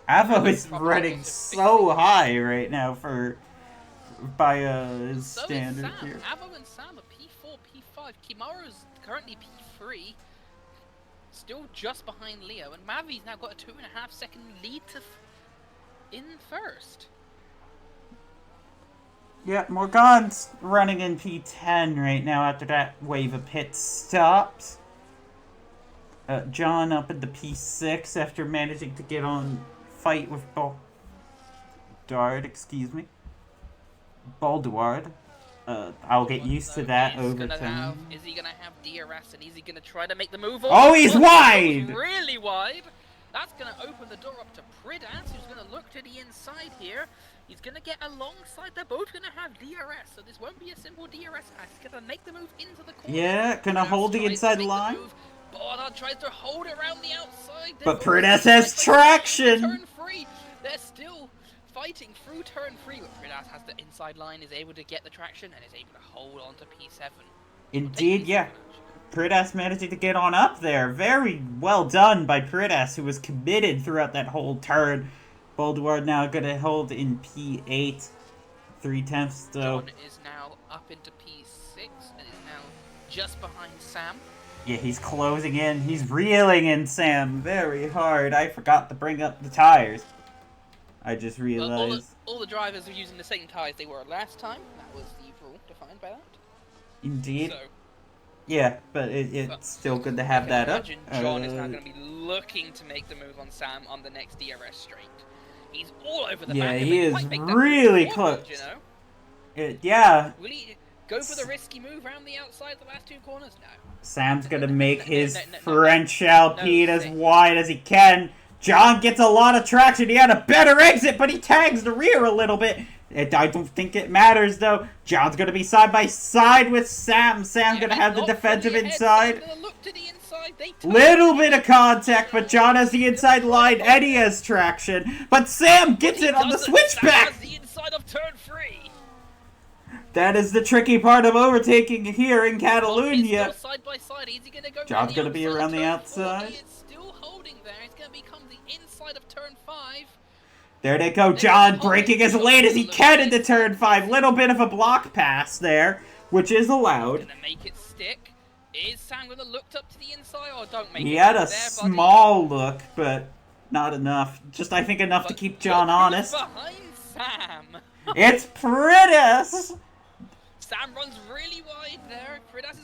A: Avo is running so high right now by his standard here.
B: Avo and Sam are P4, P5. Kimaru's currently P3, still just behind Leo, and Mavi's now got a 2.5 second lead in first.
A: Yeah, Morgan's running in P10 right now after that wave of pit stops. John up in the P6 after managing to get on fight with Balduard. I'll get used to that over time.
B: Is he gonna have DRS and is he gonna try to make the move?
A: Oh, he's wide!
B: Really wide! That's gonna open the door up to Pridas, who's gonna look to the inside here. He's gonna get alongside. They're both gonna have DRS, so this won't be a simple DRS. He's gonna make the move into the corner.
A: Yeah, gonna hold the inside line.
B: Bollard tries to hold it around the outside.
A: But Pridas has traction.
B: Turn 3. They're still fighting through turn 3, but Pridas has the inside line, is able to get the traction, and is able to hold on to P7.
A: Indeed, yeah. Pridas managing to get on up there. Very well done by Pridas, who was committed throughout that whole turn. Boldward now going to hold in P8. 3/10 though.
B: John is now up into P6 and is now just behind Sam.
A: Yeah, he's closing in. He's reeling in Sam very hard. I forgot to bring up the tires. I just realized.
B: Well, all the drivers are using the same tires they were last time. That was the rule defined by that.
A: Indeed.
B: So,
A: yeah, but it's still good to have that up.
B: John is now going to be looking to make the move on Sam on the next DRS straight. He's all over the back.
A: Yeah, he is really close.
B: You know?
A: Yeah.
B: Will he go for the risky move around the outside the last 2 corners? No.
A: Sam's going to make his French Alpine as wide as he can. John gets a lot of traction. He had a better exit, but he tags the rear a little bit. I don't think it matters, though. John's going to be side by side with Sam. Sam's going to have the defensive inside. Little bit of contact, but John has the inside line and he has traction. But Sam gets it on the switchback.
B: Sam has the inside of turn 3.
A: That is the tricky part of overtaking here in Catalunya.
B: Side by side. Is he gonna go
A: John's going to be around the outside.
B: He is still holding there. It's going to become the inside of turn 5.
A: There they go. John braking as late as he can into turn 5. Little bit of a block pass there, which is allowed.
B: Gonna make it stick. Is Sam gonna look up to the inside or don't make it?
A: He had a small look, but not enough. Just, I think, enough to keep John honest.
B: Behind Sam.
A: It's Pridas.
B: Sam runs really wide there.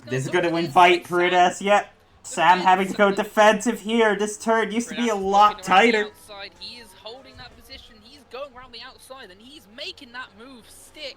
A: This is going to invite Pridas. Yep. Sam having to go defensive here. This turn used to be a lot tighter.
B: He is holding that position. He's going around the outside and he's making that move stick.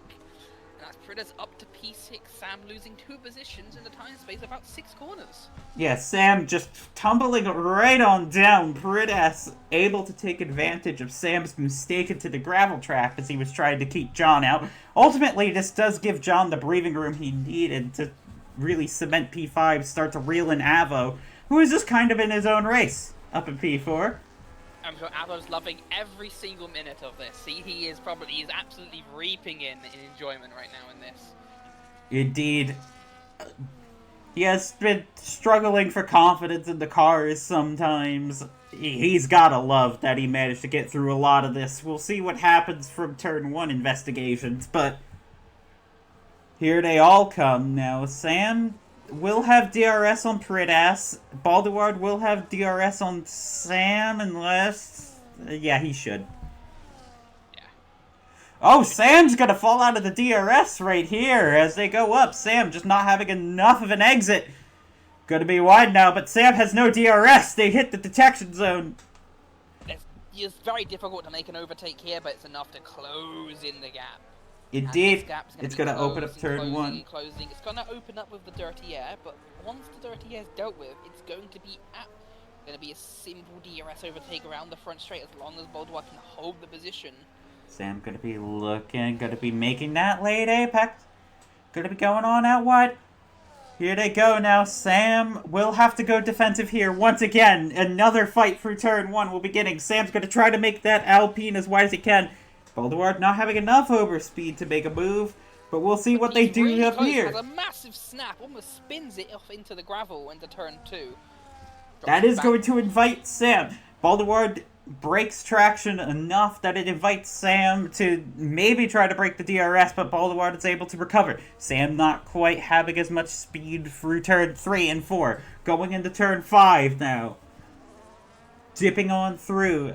B: And that's Pridas up to P6. Sam losing 2 positions in the time space of about 6 corners.
A: Yeah, Sam just tumbling right on down. Pridas able to take advantage of Sam's mistake into the gravel trap as he was trying to keep John out. Ultimately, this does give John the breathing room he needed to really cement P5, start to reel in Avo, who is just kind of in his own race up in P4.
B: I'm sure Avo's loving every single minute of this. He is absolutely reaping in enjoyment right now in this.
A: Indeed. He has been struggling for confidence in the cars sometimes. He's gotta love that he managed to get through a lot of this. We'll see what happens from turn 1 investigations, but here they all come now. Sam will have DRS on Pridas. Baldeward will have DRS on Sam unless... yeah, he should.
B: Yeah.
A: Oh, Sam's gonna fall out of the DRS right here as they go up. Sam just not having enough of an exit. Gonna be wide now, but Sam has no DRS. They hit the detection zone.
B: It's very difficult to make an overtake here, but it's enough to close in the gap.
A: Indeed, it's gonna open up turn one.
B: Closing. It's gonna open up with the dirty air, but once the dirty air is dealt with, it's going to be a simple DRS overtake around the front straight as long as Boldwar can hold the position.
A: Sam gonna be looking, gonna be making that late apex. Gonna be going on out wide. Here they go now. Sam will have to go defensive here once again. Another fight for turn one will be beginning. Sam's gonna try to make that Alpine as wide as he can. Boldwar not having enough overspeed to make a move, but we'll see what they do up here.
B: Has a massive snap, almost spins it off into the gravel into turn two.
A: That is going to invite Sam. Boldwar breaks traction enough that it invites Sam to maybe try to break the DRS, but Boldwar is able to recover. Sam not quite having as much speed through turn 3 and 4. Going into turn 5 now. Dipping on through.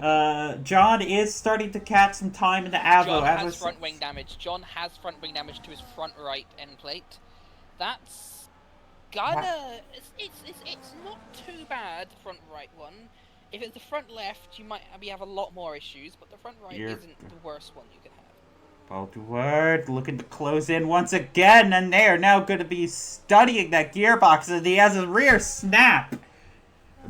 A: John is starting to catch some time in the Avo.
B: John has front wing damage. John has front wing damage to his front right end plate. That's gonna... It's not too bad, the front right one. If it's the front left, you might have a lot more issues, but the front right isn't the worst one you can have.
A: Boldwar looking to close in once again, and they are now going to be studying that gearbox, and he has a rear snap.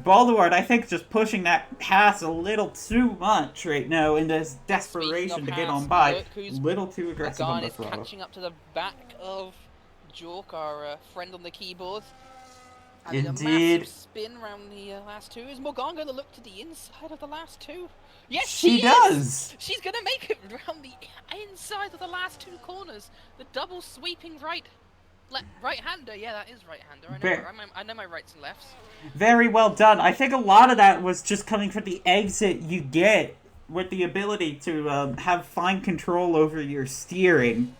A: Boldwar, I think, just pushing that pass a little too much right now in this desperation to get on by. Little too aggressive on the throttle.
B: Morgan is catching up to the back of Jork, our friend on the keyboard. And
A: Indeed.
B: A massive spin around the last two. Is Morgan going to look to the inside of the last two? Yes,
A: she does!
B: She's going to make it around the inside of the last two corners. The double sweeping right-hander. Yeah, that is right-hander. I know my rights and lefts.
A: Very well done. I think a lot of that was just coming from the exit you get with the ability to have fine control over your steering.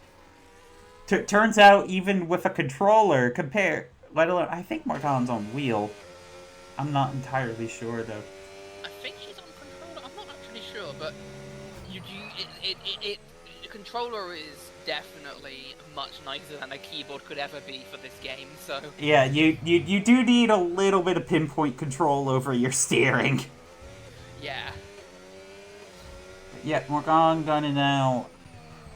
A: Turns out, even with a controller, let alone, I think Morgan's on wheel. I'm not entirely sure, though.
B: I think she's on controller. I'm not actually sure, but the controller is definitely much nicer than a keyboard could ever be for this game. So
A: yeah, you do need a little bit of pinpoint control over your steering.
B: Yeah.
A: Yeah, Morgan gonna now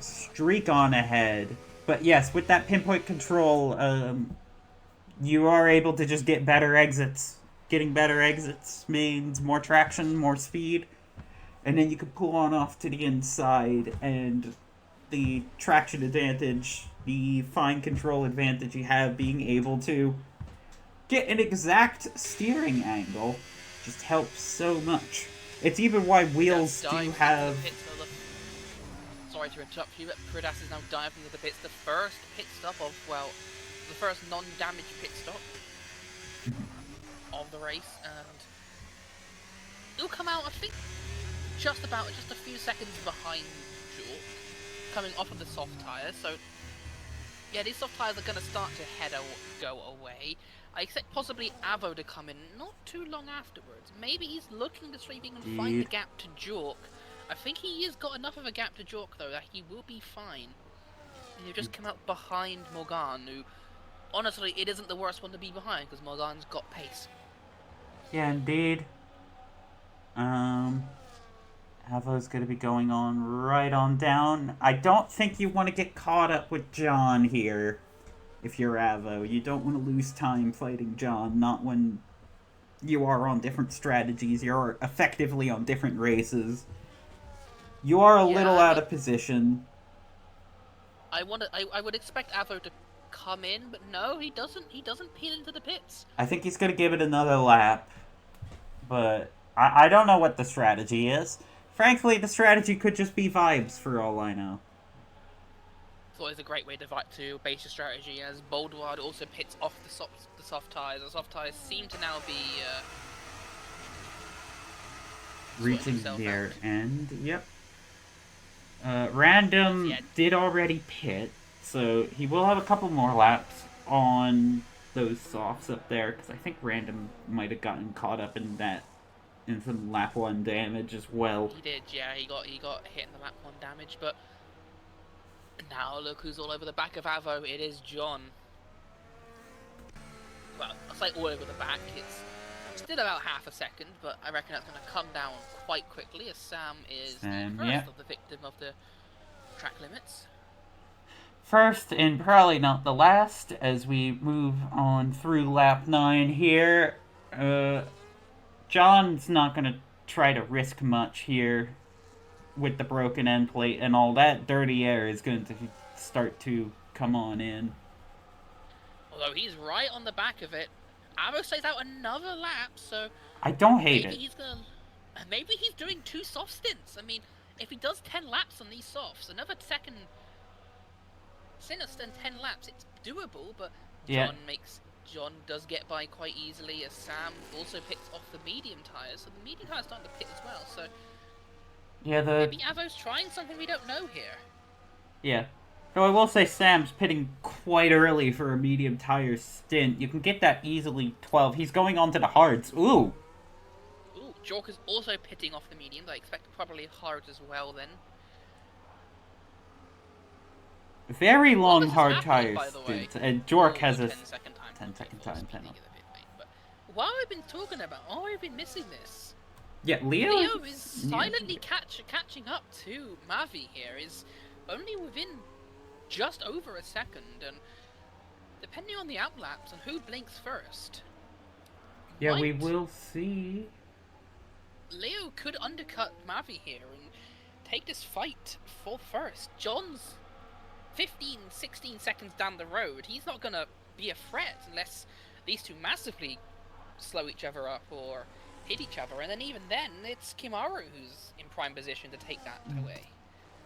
A: streak on ahead, but yes, with that pinpoint control, you are able to just get better exits. Getting better exits means more traction, more speed, and then you can pull on off to the inside, and the traction advantage, the fine control advantage you have being able to get an exact steering angle just helps so much. It's even why wheels do have...
B: Sorry to interrupt you, but Pridas is now diving into the pits. The first pit stop of, well, the first non-damage pit stop of the race, and it'll come out, I think, just a few seconds behind Jork, coming off of the soft tyres. So yeah, these soft tyres are going to start to go away. I expect possibly Avo to come in not too long afterwards. Maybe he's looking to see if he can find the gap to Jork. I think he has got enough of a gap to Jork, though, that he will be fine. And he'll just come out behind Morgan, who, honestly, it isn't the worst one to be behind, because Morgan's got pace.
A: Yeah, indeed. Avo's going to be going on right on down. I don't think you want to get caught up with John here, if you're Avo. You don't want to lose time fighting John, not when you are on different strategies. You're effectively on different races. You are a little out of position.
B: I would expect Avo to come in, but no, he doesn't. He doesn't peel into the pits.
A: I think he's going to give it another lap, but I don't know what the strategy is. Frankly, the strategy could just be vibes for all I know.
B: It's always a great way to base your strategy, as Boldward also pits off the soft tyres. The soft tyres seem to now be
A: reaching their end. Yep. Random did already pit, so he will have a couple more laps on those softs up there, because I think Random might have gotten caught up in some lap 1 damage as well.
B: He did, yeah. He got hit in the lap 1 damage, but Now look who's all over the back of Avo. It is John. Well, I'll say all over the back. It's still about half a second, but I reckon that's going to come down quite quickly as Sam is the first of the victim of the track limits.
A: First and probably not the last as we move on through lap 9 here. John's not going to try to risk much here with the broken end plate and all that. Dirty air is going to start to come on in.
B: Although he's right on the back of it. Avo stays out another lap, so
A: I don't hate it.
B: Maybe he's doing 2 soft stints. I mean, if he does 10 laps on these softs, another second Sinister 10 laps, it's doable, but John does get by quite easily as Sam also picks off the medium tyres, so the medium tyres starting to pit as well, so maybe Avo's trying something we don't know here.
A: Yeah. Though I will say Sam's pitting quite early for a medium tire stint. You can get that easily 12. He's going on to the hards. Ooh,
B: Jork is also pitting off the mediums. I expect probably hards as well then.
A: Very long hard tires stint. And Jork has a
B: 10-second
A: time penalty.
B: But while we've been talking about, we've been missing this.
A: Yeah, Leo
B: is silently catching up to Mavi here. Is only within just over a second, and depending on the outlaps and who blinks first.
A: Yeah, we will see.
B: Leo could undercut Mavi here and take this fight for first. John's 15-16 seconds down the road. He's not gonna be a threat unless these two massively slow each other up or hit each other, and then even then it's Kimaru who's in prime position to take that away.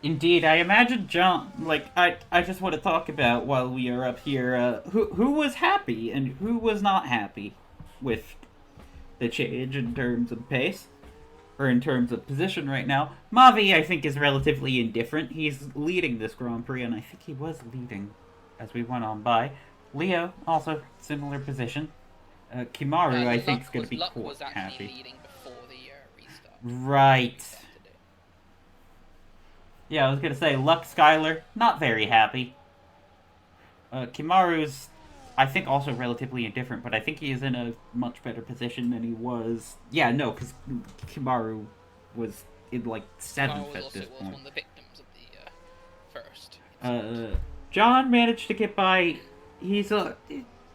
A: Indeed, I imagine John, I just want to talk about while we are up here, who was happy and who was not happy with the change in terms of pace, or in terms of position right now. Mavi, I think, is relatively indifferent. He's leading this Grand Prix, and I think he was leading as we went on by. Leo, also similar position. Kimaru, I think, is going to be quite happy.
B: Leading before the restart.
A: Right. Yeah, I was going to say, Luck Skyler, not very happy. Kimaru's, I think, also relatively indifferent, but I think he is in a much better position than he was. Yeah, no, because Kimaru was in, 7th at this point.
B: Was one of the victims of the first.
A: John managed to get by.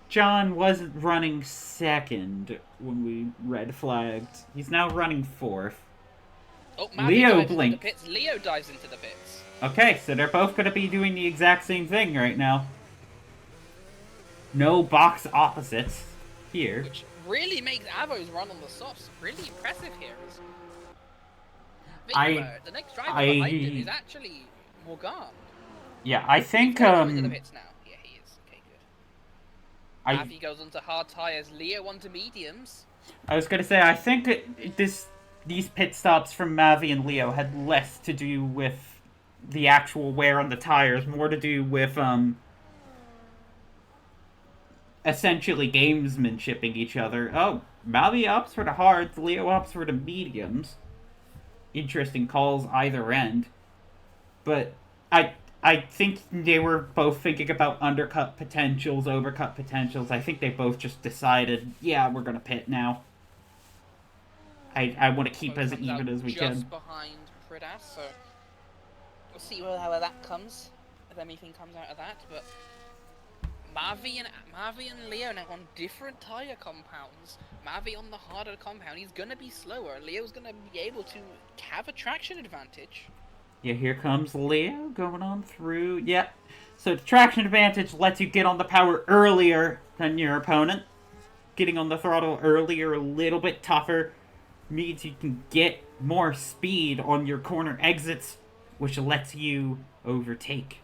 A: John wasn't running 2nd when we red flagged. He's now running 4th.
B: Oh,
A: Leo blinked.
B: Leo dives into the pits.
A: Okay, so they're both going to be doing the exact same thing right now. No box opposites here.
B: Which really makes Avo's run on the softs really impressive here. The next driver behind him is actually Morgan.
A: Yeah, I think
B: into the pits now. Yeah, he is. Okay, good. Mavi goes onto hard tires. Leo onto mediums.
A: I was going to say, I think these pit stops from Mavi and Leo had less to do with the actual wear on the tires, more to do with essentially gamesmanshiping each other. Oh, Mavi opts for the hards, Leo opts for the mediums. Interesting calls either end. But I think they were both thinking about undercut potentials, overcut potentials. I think they both just decided, yeah, we're going to pit now. I want to keep as even as we can.
B: Just behind Pridas, so we'll see how that comes, if anything comes out of that. But Mavi and Leo now on different tyre compounds. Mavi on the harder compound, he's going to be slower. Leo's going to be able to have a traction advantage.
A: Yeah, here comes Leo going on through. Yeah, so the traction advantage lets you get on the power earlier than your opponent. Getting on the throttle earlier, a little bit tougher, means you can get more speed on your corner exits, which lets you overtake.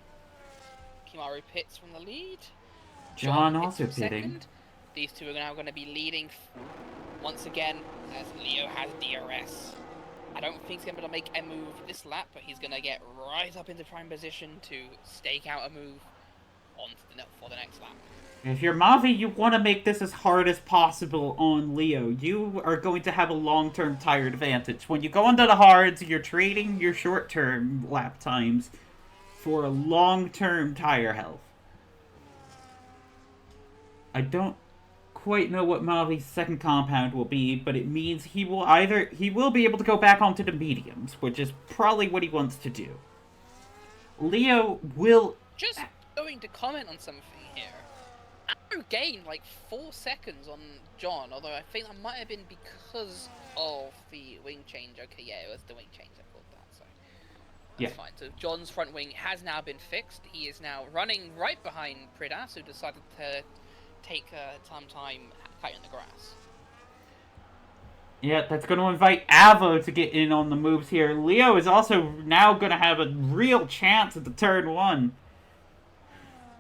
B: Kimaru pits from the lead.
A: John also pitting.
B: Second. These two are now going to be leading once again as Leo has DRS. I don't think he's going to be able to make a move this lap, but he's going to get right up into prime position to stake out a move for the next lap.
A: If you're Mavi, you want to make this as hard as possible on Leo. You are going to have a long-term tire advantage. When you go into the hards, you're trading your short-term lap times for long-term tire health. I don't quite know what Mavi's second compound will be, but it means he will be able to go back onto the mediums, which is probably what he wants to do. Leo will...
B: Just going to comment on something here. Andrew gained like 4 seconds on John, although I think that might have been because of the wing change. Okay, yeah, it was the wing change I called that, so that's fine. So John's front wing has now been fixed. He is now running right behind Prida, who decided to take some time out in the grass.
A: Yeah, that's going to invite Avo to get in on the moves here. Leo is also now going to have a real chance at the turn 1.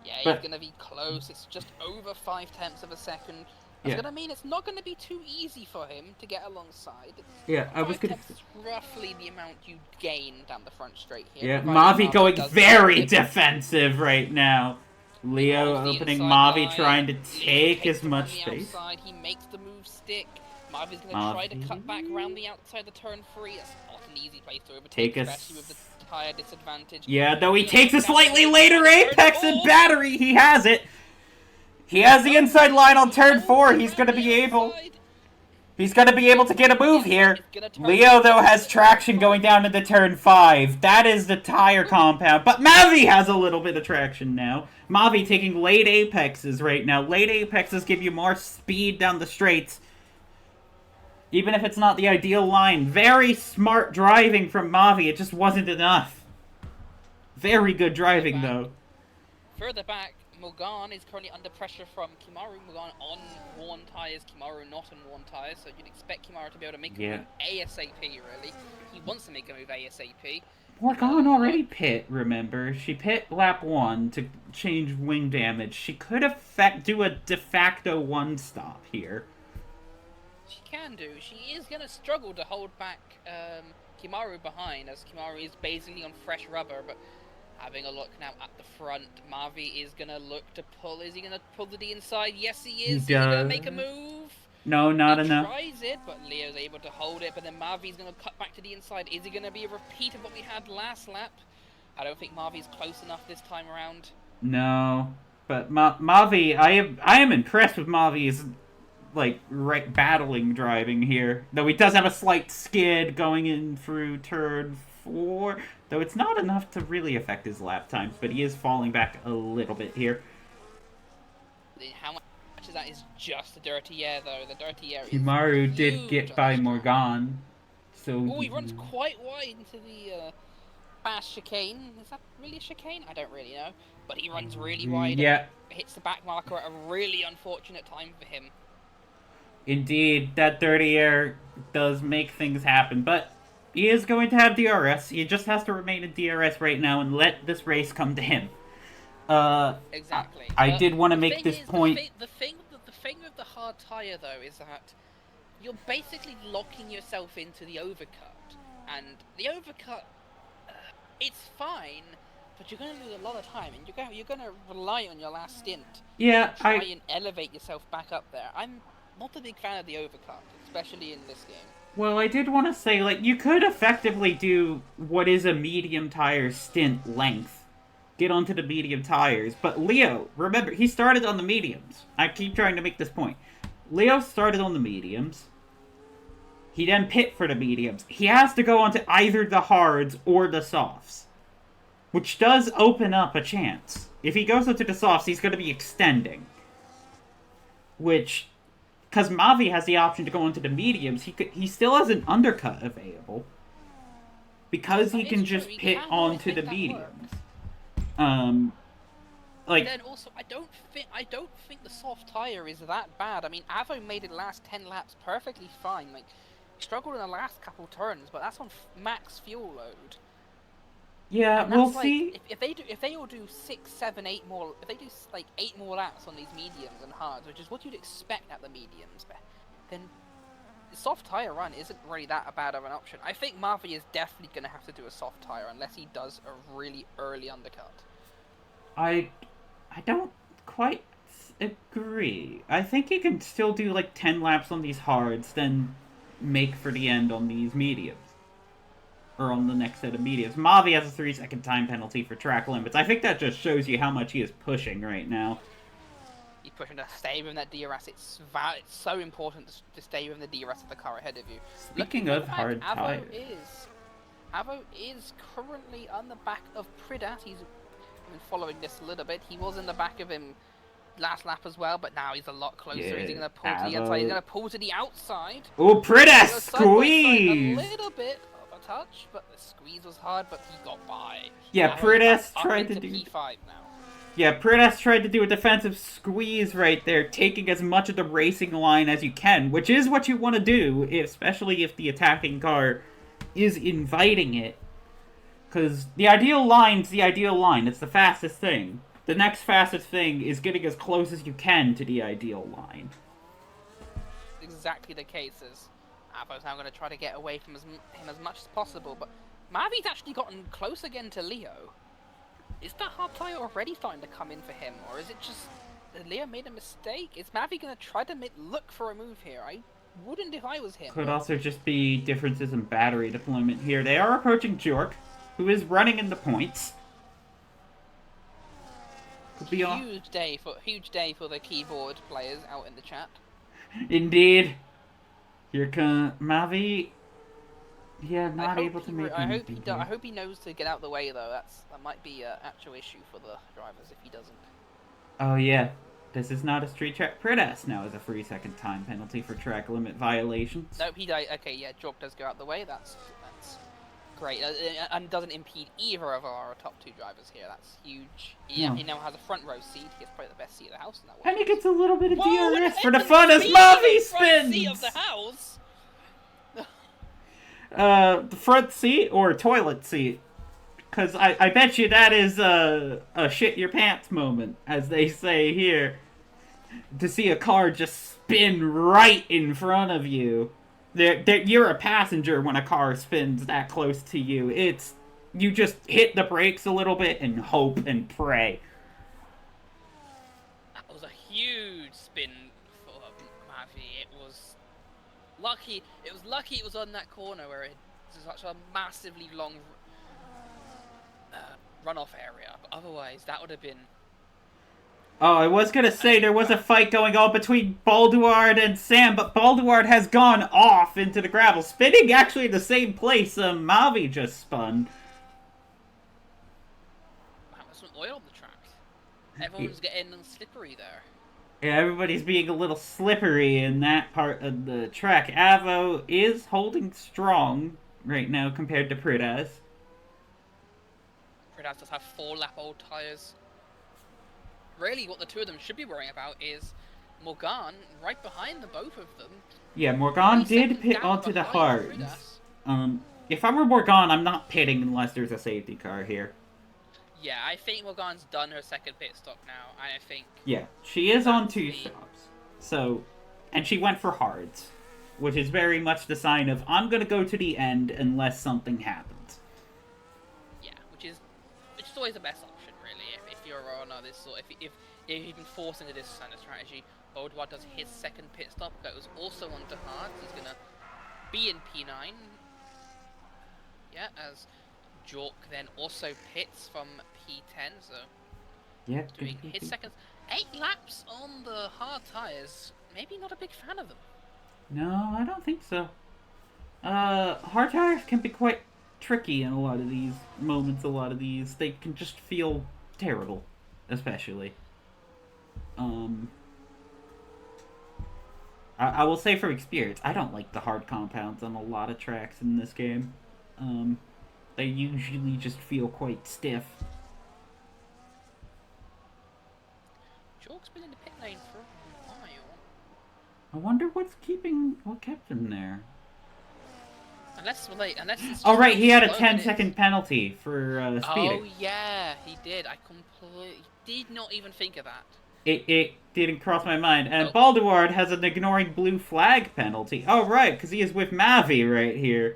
B: Yeah, he's going to be close. It's just over 5/10 of a second. That's going to mean it's not going to be too easy for him to get alongside.
A: I was going to...
B: roughly the amount you gain down the front straight here.
A: Yeah, Mavi going very defensive right now. Leo opening Mavi, trying to take as much space.
B: He makes the move stick. Mavi's going to try to cut back around the outside of turn 3. That's not an easy place to overtake, especially with the tire disadvantage.
A: Yeah, though he takes a slightly later apex and battery. He has it. He has the inside line on turn 4. He's going to be able... He's going to be able to get a move here. Leo, though, has traction going down into turn 5. That is the tire compound. But Mavi has a little bit of traction now. Mavi taking late apexes right now. Late apexes give you more speed down the straights. Even if it's not the ideal line. Very smart driving from Mavi. It just wasn't enough. Very good driving, though.
B: Further back, Morgan is currently under pressure from Kimaru. Morgan on worn tyres, Kimaru not on worn tyres, so you'd expect Kimaru to be able to make a move ASAP, really. He wants to make a move ASAP.
A: Morgan already pit, remember? She pit lap 1 to change wing damage. She could do a de facto 1-stop here.
B: She can do. She is going to struggle to hold back Kimaru behind, as Kimaru is basically on fresh rubber, but having a look now at the front, Mavi is going to look to pull. Is he going to pull the D inside? Yes, he is. Is he going to make a move?
A: No, not enough.
B: He tries it, but Leo's able to hold it, but then Mavi's going to cut back to the inside. Is it going to be a repeat of what we had last lap? I don't think Mavi's close enough this time around.
A: No, but Mavi, I am impressed with Mavi's battling driving here. Though he does have a slight skid going in through turn 4. Though it's not enough to really affect his lap times, but he is falling back a little bit here.
B: How much of that is just the dirty air, though? The dirty air
A: Kimaru did get by Morgan. So
B: he runs quite wide into the bash chicane. Is that really a chicane? I don't really know. But he runs really wide.
A: Yeah.
B: Hits the back marker at a really unfortunate time for him.
A: Indeed, that dirty air does make things happen, but he is going to have DRS. He just has to remain in DRS right now and let this race come to him.
B: Exactly.
A: I did want to make this point.
B: The thing with the hard tire, though, is that you're basically locking yourself into the overcut. And the overcut, it's fine, but you're going to lose a lot of time, and you're going to rely on your last stint.
A: Yeah,
B: to try and elevate yourself back up there. I'm not a big fan of the overcut, especially in this game.
A: Well, I did want to say, you could effectively do what is a medium tire stint length. Get onto the medium tires. But Leo, remember, he started on the mediums. I keep trying to make this point. Leo started on the mediums. He then pit for the mediums. He has to go onto either the hards or the softs. Which does open up a chance. If he goes into the softs, he's going to be extending. Which... Because Mavi has the option to go into the mediums, he still has an undercut available. Because he can just pit onto the mediums.
B: And then also, I don't think the soft tire is that bad. I mean, Avo made it last 10 laps perfectly fine. He struggled in the last couple turns, but that's on max fuel load.
A: Yeah, we'll see.
B: If they all do 6, 7, 8 more, if they do 8 more laps on these mediums and hards, which is what you'd expect at the mediums, then the soft tire run isn't really that bad of an option. I think Mavi is definitely going to have to do a soft tire unless he does a really early undercut.
A: I don't quite agree. I think he can still do 10 laps on these hards, then make for the end on these mediums. or on the next set of mediums. Mavi has a 3-second time penalty for track limits. I think that just shows you how much he is pushing right now.
B: He's pushing to stay within that DRS. It's so important to stay within the DRS of the car ahead of you.
A: Speaking of hard tires,
B: Avo is currently on the back of Pridas. He's been following this a little bit. He was in the back of him last lap as well, but now he's a lot closer.
A: Yeah,
B: He's going to pull to the inside. He's going to pull to the outside.
A: Oh, Pridas squeeze!
B: A little bit of a touch, but the squeeze was hard, but he got by.
A: Yeah, Pridas tried to do...
B: P5 now.
A: Yeah, Pridas tried to do a defensive squeeze right there, taking as much of the racing line as you can, which is what you want to do, especially if the attacking car is inviting it. Because the ideal line's the ideal line. It's the fastest thing. The next fastest thing is getting as close as you can to the ideal line.
B: Exactly the case. As Avo's now going to try to get away from him as much as possible, but Mavi's actually gotten close again to Leo. Is that hard tire already starting to come in for him, or is it just that Leo made a mistake? Is Mavi going to try to look for a move here? I wouldn't if I was him.
A: Could also just be differences in battery deployment here. They are approaching Jork, who is running in the points. Could be
B: huge day for the keyboard players out in the chat.
A: Indeed. Here comes Mavi. Yeah, not able to make anything.
B: I hope he knows to get out of the way though. That might be an actual issue for the drivers if he doesn't.
A: Oh yeah, this is not a street track. Pridas now has a 3-second time penalty for track limit violations.
B: Nope, he died. Okay, yeah, Jork does go out the way. That's great, and doesn't impede either of our top 2 drivers here. That's huge. He now has a front row seat. He gets probably the best seat of the house in that one.
A: And he gets a little bit of DRS for the fun as Mavi spins.
B: Seat of the house.
A: The front seat or toilet seat, because I bet you that is a shit your pants moment, as they say here, to see a car just spin right in front of you. You're a passenger when a car spins that close to you. You just hit the brakes a little bit and hope and pray.
B: That was a huge spin for Mavi. It was lucky it was on that corner where it's such a massively long runoff area. But otherwise, that would have been...
A: Oh, I was going to say there was a fight going on between Balduard and Sam, but Balduard has gone off into the gravel, spinning actually in the same place Mavi just spun.
B: Wow, there's some oil on the track. Everyone's getting slippery there.
A: Yeah, everybody's being a little slippery in that part of the track. Avo is holding strong right now compared to Pridas.
B: Pridas does have 4-lap-old tyres. Really, what the two of them should be worrying about is Morgan right behind the both of them.
A: Yeah, Morgan did pit onto the hards. If I were Morgan, I'm not pitting unless there's a safety car here.
B: Yeah, I think Morgan's done her second pit stop now. I think...
A: Yeah, she is on 2 stops. So, and she went for hards, which is very much the sign of, I'm going to go to the end unless something happens.
B: Yeah, which is always the best option, really, if you're on this sort... If you can force into this kind of strategy. Baudouin does his second pit stop, goes also onto hards. He's going to be in P9. Yeah, as... Jork then also pits from P10, so
A: yeah,
B: doing his seconds. 8 laps on the hard tyres. Maybe not a big fan of them.
A: No, I don't think so. Hard tires can be quite tricky in a lot of these moments. They can just feel terrible, especially. I will say from experience, I don't like the hard compounds on a lot of tracks in this game. They usually just feel quite stiff.
B: Jork's been in the pit lane for a while.
A: I wonder what kept him there.
B: Unless it's
A: oh right, he had a 10-second penalty for speeding.
B: Oh yeah, he did. I completely did not even think of that.
A: It didn't cross my mind. And Balduard has an ignoring blue flag penalty. Oh right, because he is with Mavi right here.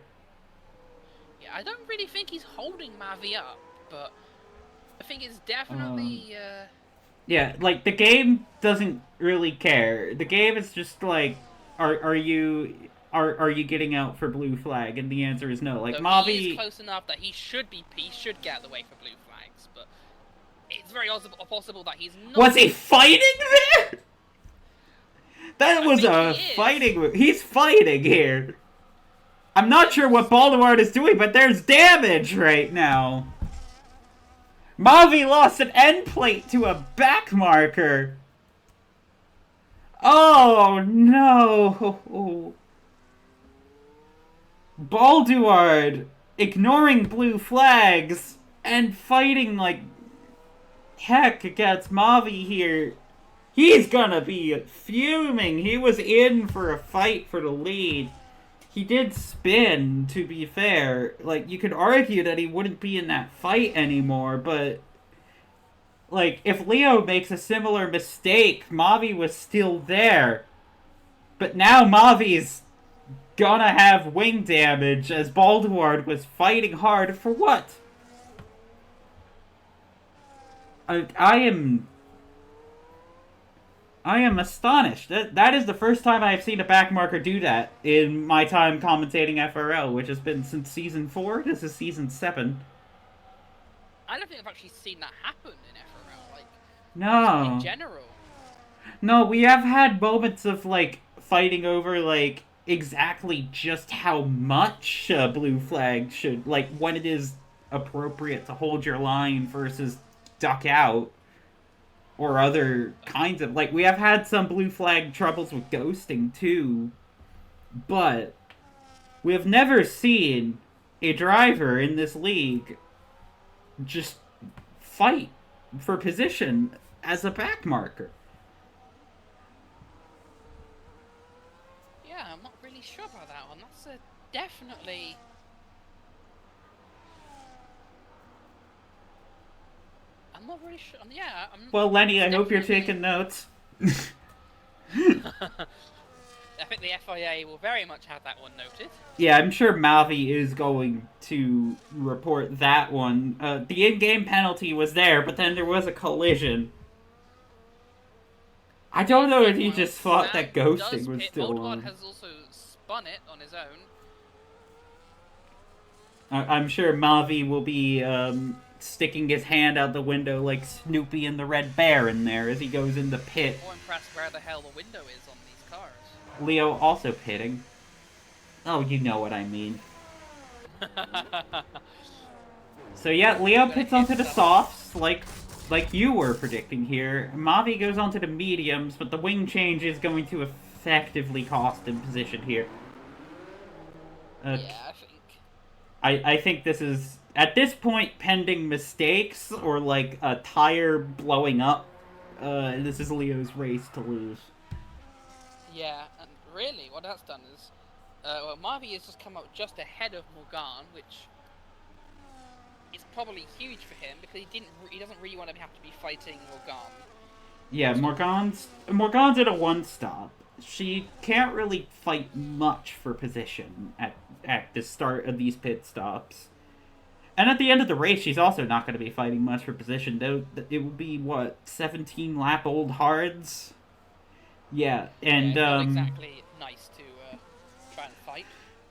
B: I don't really think he's holding Mavi up, but I think it's definitely...
A: Yeah, like, the game doesn't really care. The game is just like, are you are you getting out for blue flag? And the answer is no. Like,
B: So
A: Mavi...
B: he is close enough that he should get out of the way for blue flags, but it's very possible that he's not.
A: Was he fighting there? That was a
B: he
A: fighting... He's fighting here. I'm not sure what Baldeward is doing, but there's damage right now. Mavi lost an end plate to a back marker. Oh, no. Baldeward ignoring blue flags and fighting like heck against Mavi here. He's gonna be fuming. He was in for a fight for the lead. He did spin, to be fair. Like, you could argue that he wouldn't be in that fight anymore, but... Like, if Leo makes a similar mistake, Mavi was still there. But now Mavi's gonna have wing damage, as Baldeward was fighting hard for what? I am astonished. That is the first time I have seen a backmarker do that in my time commentating FRL, which has been since Season 4. This is Season 7.
B: I don't think I've actually seen that happen in FRL, like...
A: No.
B: In general.
A: No, we have had moments of, like, fighting over, like, exactly just how much a blue flag should... Like, when it is appropriate to hold your line versus duck out. Or other kinds of... Like, we have had some blue flag troubles with ghosting, too. But we have never seen a driver in this league just fight for position as a back marker.
B: Yeah, I'm not really sure about that one. That's definitely... I'm not really sure. Yeah,
A: Well, Lenny, I hope you're taking notes.
B: I think the FIA will very much have that one noted.
A: Yeah, I'm sure Mavi is going to report that one. The in-game penalty was there, but then there was a collision. I don't know if he just thought that ghosting was still on.
B: Baldeward has also spun it on his own.
A: I'm sure Mavi will be sticking his hand out the window like Snoopy and the Red Bear in there as he goes in the pit.
B: I'm more impressed where the hell the window is on these cars.
A: Leo also pitting. Oh, you know what I mean. So yeah, Leo pits onto the softs like you were predicting here. Mavi goes onto the mediums, but the wing change is going to effectively cost him position here.
B: Yeah, I think.
A: I think this is, at this point, pending mistakes or like a tire blowing up. This is Leo's race to lose.
B: Yeah, and really, what that's done is, well, Mavi has just come up just ahead of Morgan, which is probably huge for him because he doesn't really want to have to be fighting Morgan.
A: Yeah, Morgan's at a one stop. She can't really fight much for position at the start of these pit stops. And at the end of the race, she's also not going to be fighting much for position. Though it would be, what, 17 lap old hards? Yeah, and
B: yeah, it's not exactly nice to try and fight.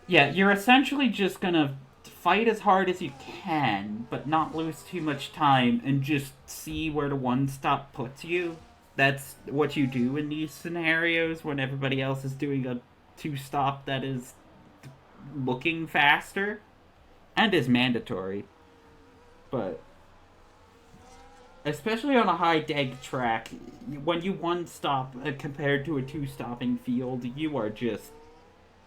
A: Yeah, you're essentially just going to fight as hard as you can, but not lose too much time, and just see where the one stop puts you. That's what you do in these scenarios when everybody else is doing a two-stop that is looking faster and is mandatory. But especially on a high deg track, when you one-stop compared to a two-stopping field, you are just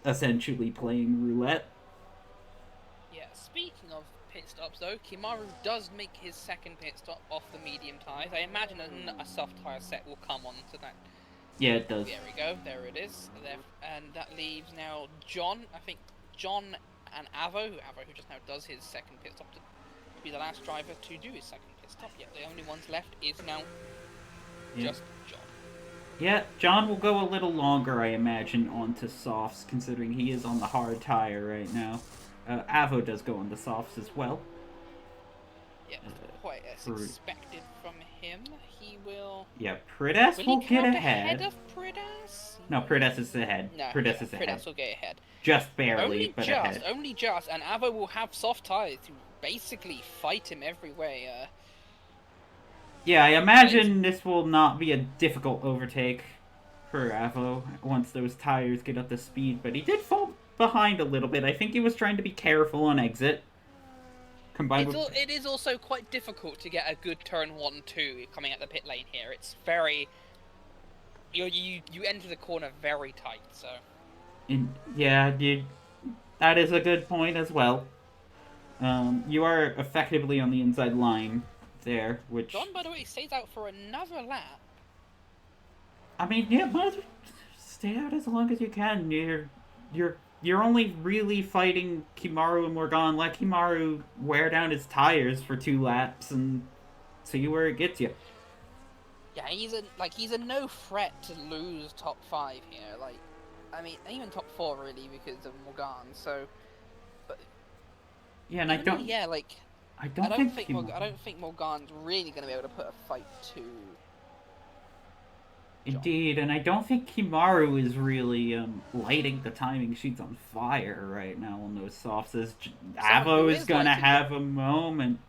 A: essentially playing roulette.
B: Yeah, speaking of pit stops though, Kimaru does make his second pit stop off the medium tyres. I imagine a soft tyre set will come on to that.
A: Yeah, it does.
B: There we go, there it is. There, and that leaves now John, I think John and Avo, who just now does his second pit stop, to be the last driver to do his second pit stop. Yeah, the only ones left is now just John.
A: Yeah, John will go a little longer, I imagine, onto softs, considering he is on the hard tire right now. Avo does go on the softs as well.
B: Yeah, quite as expected from him. He will...
A: Yeah, Press will get ahead.
B: Ahead of Pridas?
A: No, Prudess is ahead.
B: No,
A: Prudess
B: yeah,
A: is ahead.
B: Prudess will get ahead.
A: Just barely, but ahead.
B: Only just, and Avo will have soft tires to basically fight him every way.
A: Yeah, I imagine this will not be a difficult overtake for Avo once those tires get up to speed, but he did fall behind a little bit. I think he was trying to be careful on exit.
B: It is also quite difficult to get a good turn 1-2 coming at the pit lane here. It's very... You enter the corner very tight, so...
A: That is a good point as well. You are effectively on the inside line there, which...
B: John, by the way, stays out for another lap.
A: I mean, yeah, might as well stay out as long as you can. You're only really fighting Kimaru and Morgan. Let Kimaru wear down his tires for 2 laps and see where it gets you.
B: Yeah, he's a no threat to lose top 5 here. Like, I mean, even top 4 really because of Morgan. So, but
A: yeah, and I don't think
B: Morgan's really going to be able to put a fight to.
A: Indeed, and I don't think Kimaru is really lighting the timing sheets on fire right now on those softs. As Avo is going to have a moment.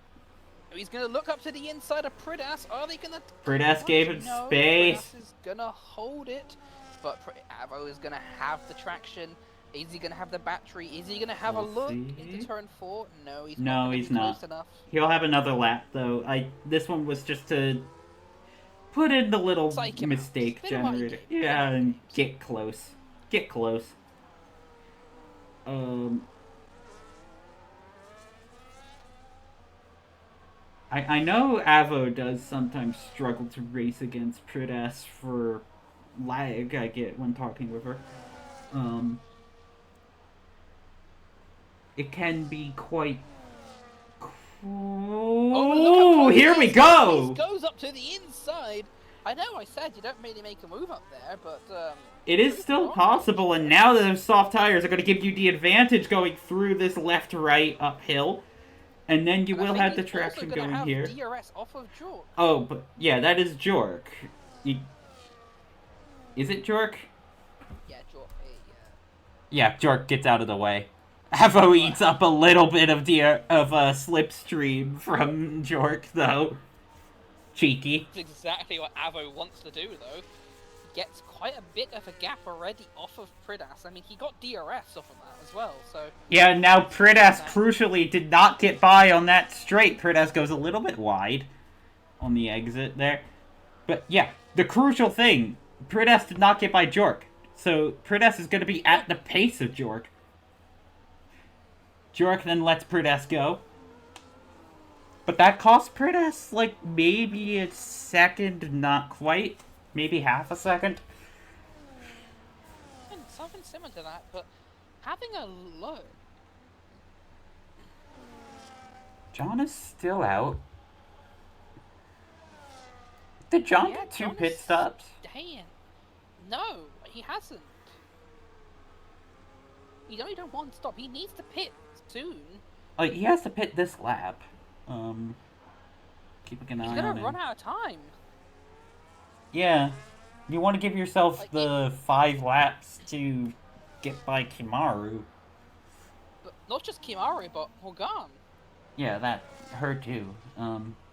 B: He's going to look up to the inside of Prudess. Are they going to...
A: Prudess gave him space.
B: Prudess is going to hold it, but Avo is going to have the traction. Is he going to have the battery? Is he going to have a look into turn 4? No, he's not. He's not. Close enough.
A: He'll have another lap, though. This one was just to put in the little mistake generator. Yeah, and get close. Get close. I know Avo does sometimes struggle to race against Prudess for lag I get when talking with her. It can be quite... Oh, here we go!
B: He goes up to the inside. I know I said you don't really make a move up there, but...
A: it is still possible, and now those soft tires are going to give you the advantage going through this left-right uphill. And then you will have the traction going here.
B: DRS off of Jork.
A: Oh, but yeah, that is Jork. Is it Jork?
B: Yeah, Jork.
A: Yeah, Jork gets out of the way. Avo eats up a little bit of slipstream from Jork, though. Cheeky.
B: That's exactly what Avo wants to do, though. Gets quite a bit of a gap already off of Prudess. I mean, he got DRS off of that as well, so...
A: Yeah, now Prudess crucially did not get by on that straight. Prudess goes a little bit wide on the exit there. But yeah, the crucial thing, Prudess did not get by Jork. So Prudess is going to be at the pace of Jork. Jork then lets Prudess go. But that cost Prudess, like, maybe a second, not quite. Maybe half a second.
B: Something similar to that, but having a look.
A: John is still out. Did John get 2 pit stops?
B: Damn. No, he hasn't. He's only done 1 stop. He needs to pit soon.
A: He has to pit this lap. Keeping an eye on him.
B: He's gonna run out of time.
A: Yeah. You want to give yourself the 5 laps to get by Kimaru.
B: But not just Kimaru, but Morgan.
A: Yeah, her too.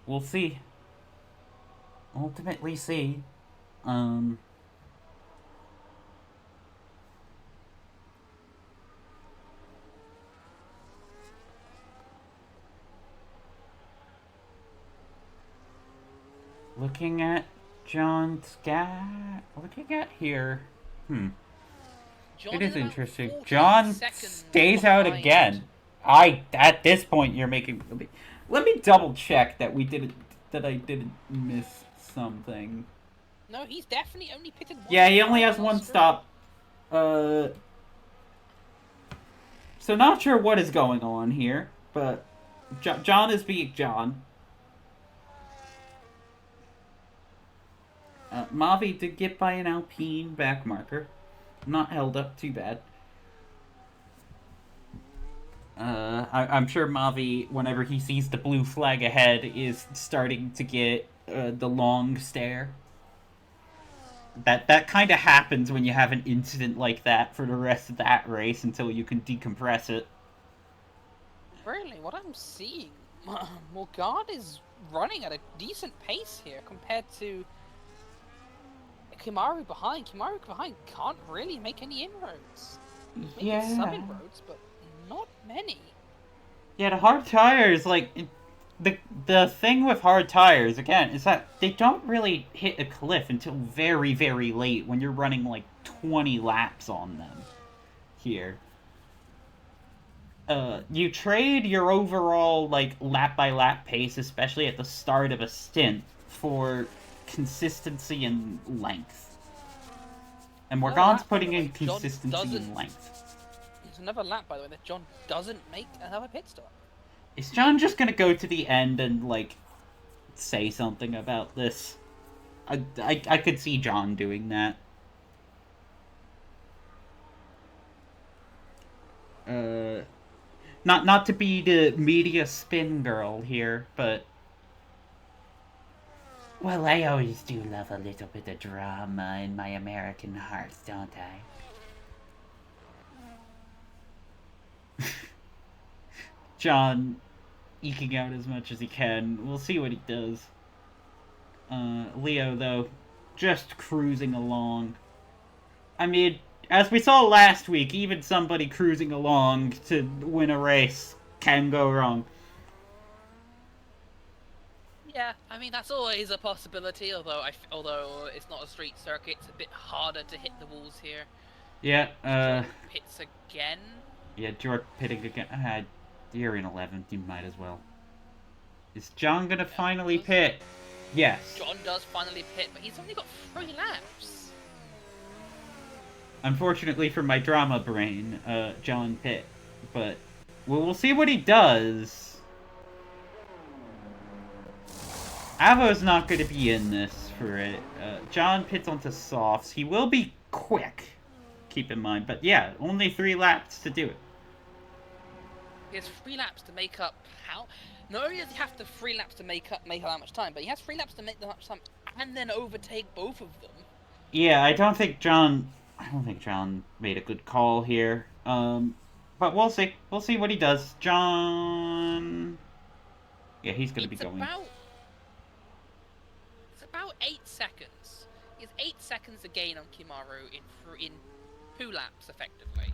A: We'll see. Ultimately see. Looking at John's looking at here. It is interesting. John stays out again. At this point, you're making... Let me double check that I didn't miss something.
B: No, he's definitely only pitted 1.
A: Yeah, he only has 1 stop. So not sure what is going on here, but John is being John. Mavi did get by an Alpine back marker. Not held up too bad. I'm sure Mavi, whenever he sees the blue flag ahead, is starting to get the long stare. That kind of happens when you have an incident like that for the rest of that race until you can decompress it.
B: Really, what I'm seeing, Morgard is running at a decent pace here compared to Kimaru behind. Kimaru behind can't really make any inroads. Making some
A: Yeah.
B: inroads, but not many.
A: Yeah, the hard tires, like, the thing with hard tires, again, is that they don't really hit a cliff until very, very late when you're running, like, 20 laps on them here. You trade your overall, like, lap-by-lap pace, especially at the start of a stint, for consistency and length. And Morgan's putting in consistency and length.
B: There's another lap, by the way, that John doesn't make another pit stop.
A: Is John just gonna go to the end and, like, say something about this? I could see John doing that. Not to be the media spin girl here, but well, I always do love a little bit of drama in my American heart, don't I? John eking out as much as he can. We'll see what he does. Leo, though, just cruising along. I mean, as we saw last week, even somebody cruising along to win a race can go wrong.
B: Yeah, I mean that's always a possibility. Although it's not a street circuit, it's a bit harder to hit the walls here.
A: Yeah.
B: Pits again.
A: Yeah, Jork pitting again. You're in 11th. You might as well. Is John gonna finally pit? Yes.
B: John does finally pit, but he's only got 3 laps.
A: Unfortunately for my drama brain, John pit. But we'll see what he does. Avo's not going to be in this for it. John pits onto softs. He will be quick, keep in mind. But yeah, only 3 laps to do it.
B: He has 3 laps to make up how... Not only does he have the 3 laps to make up that much time, but he has 3 laps to make that much time and then overtake both of them.
A: Yeah, I don't think John made a good call here. But we'll see. We'll see what he does. John... Yeah, he's going to be going.
B: It's about 8 seconds. He has 8 seconds to gain on Kimaru in 2 laps, effectively.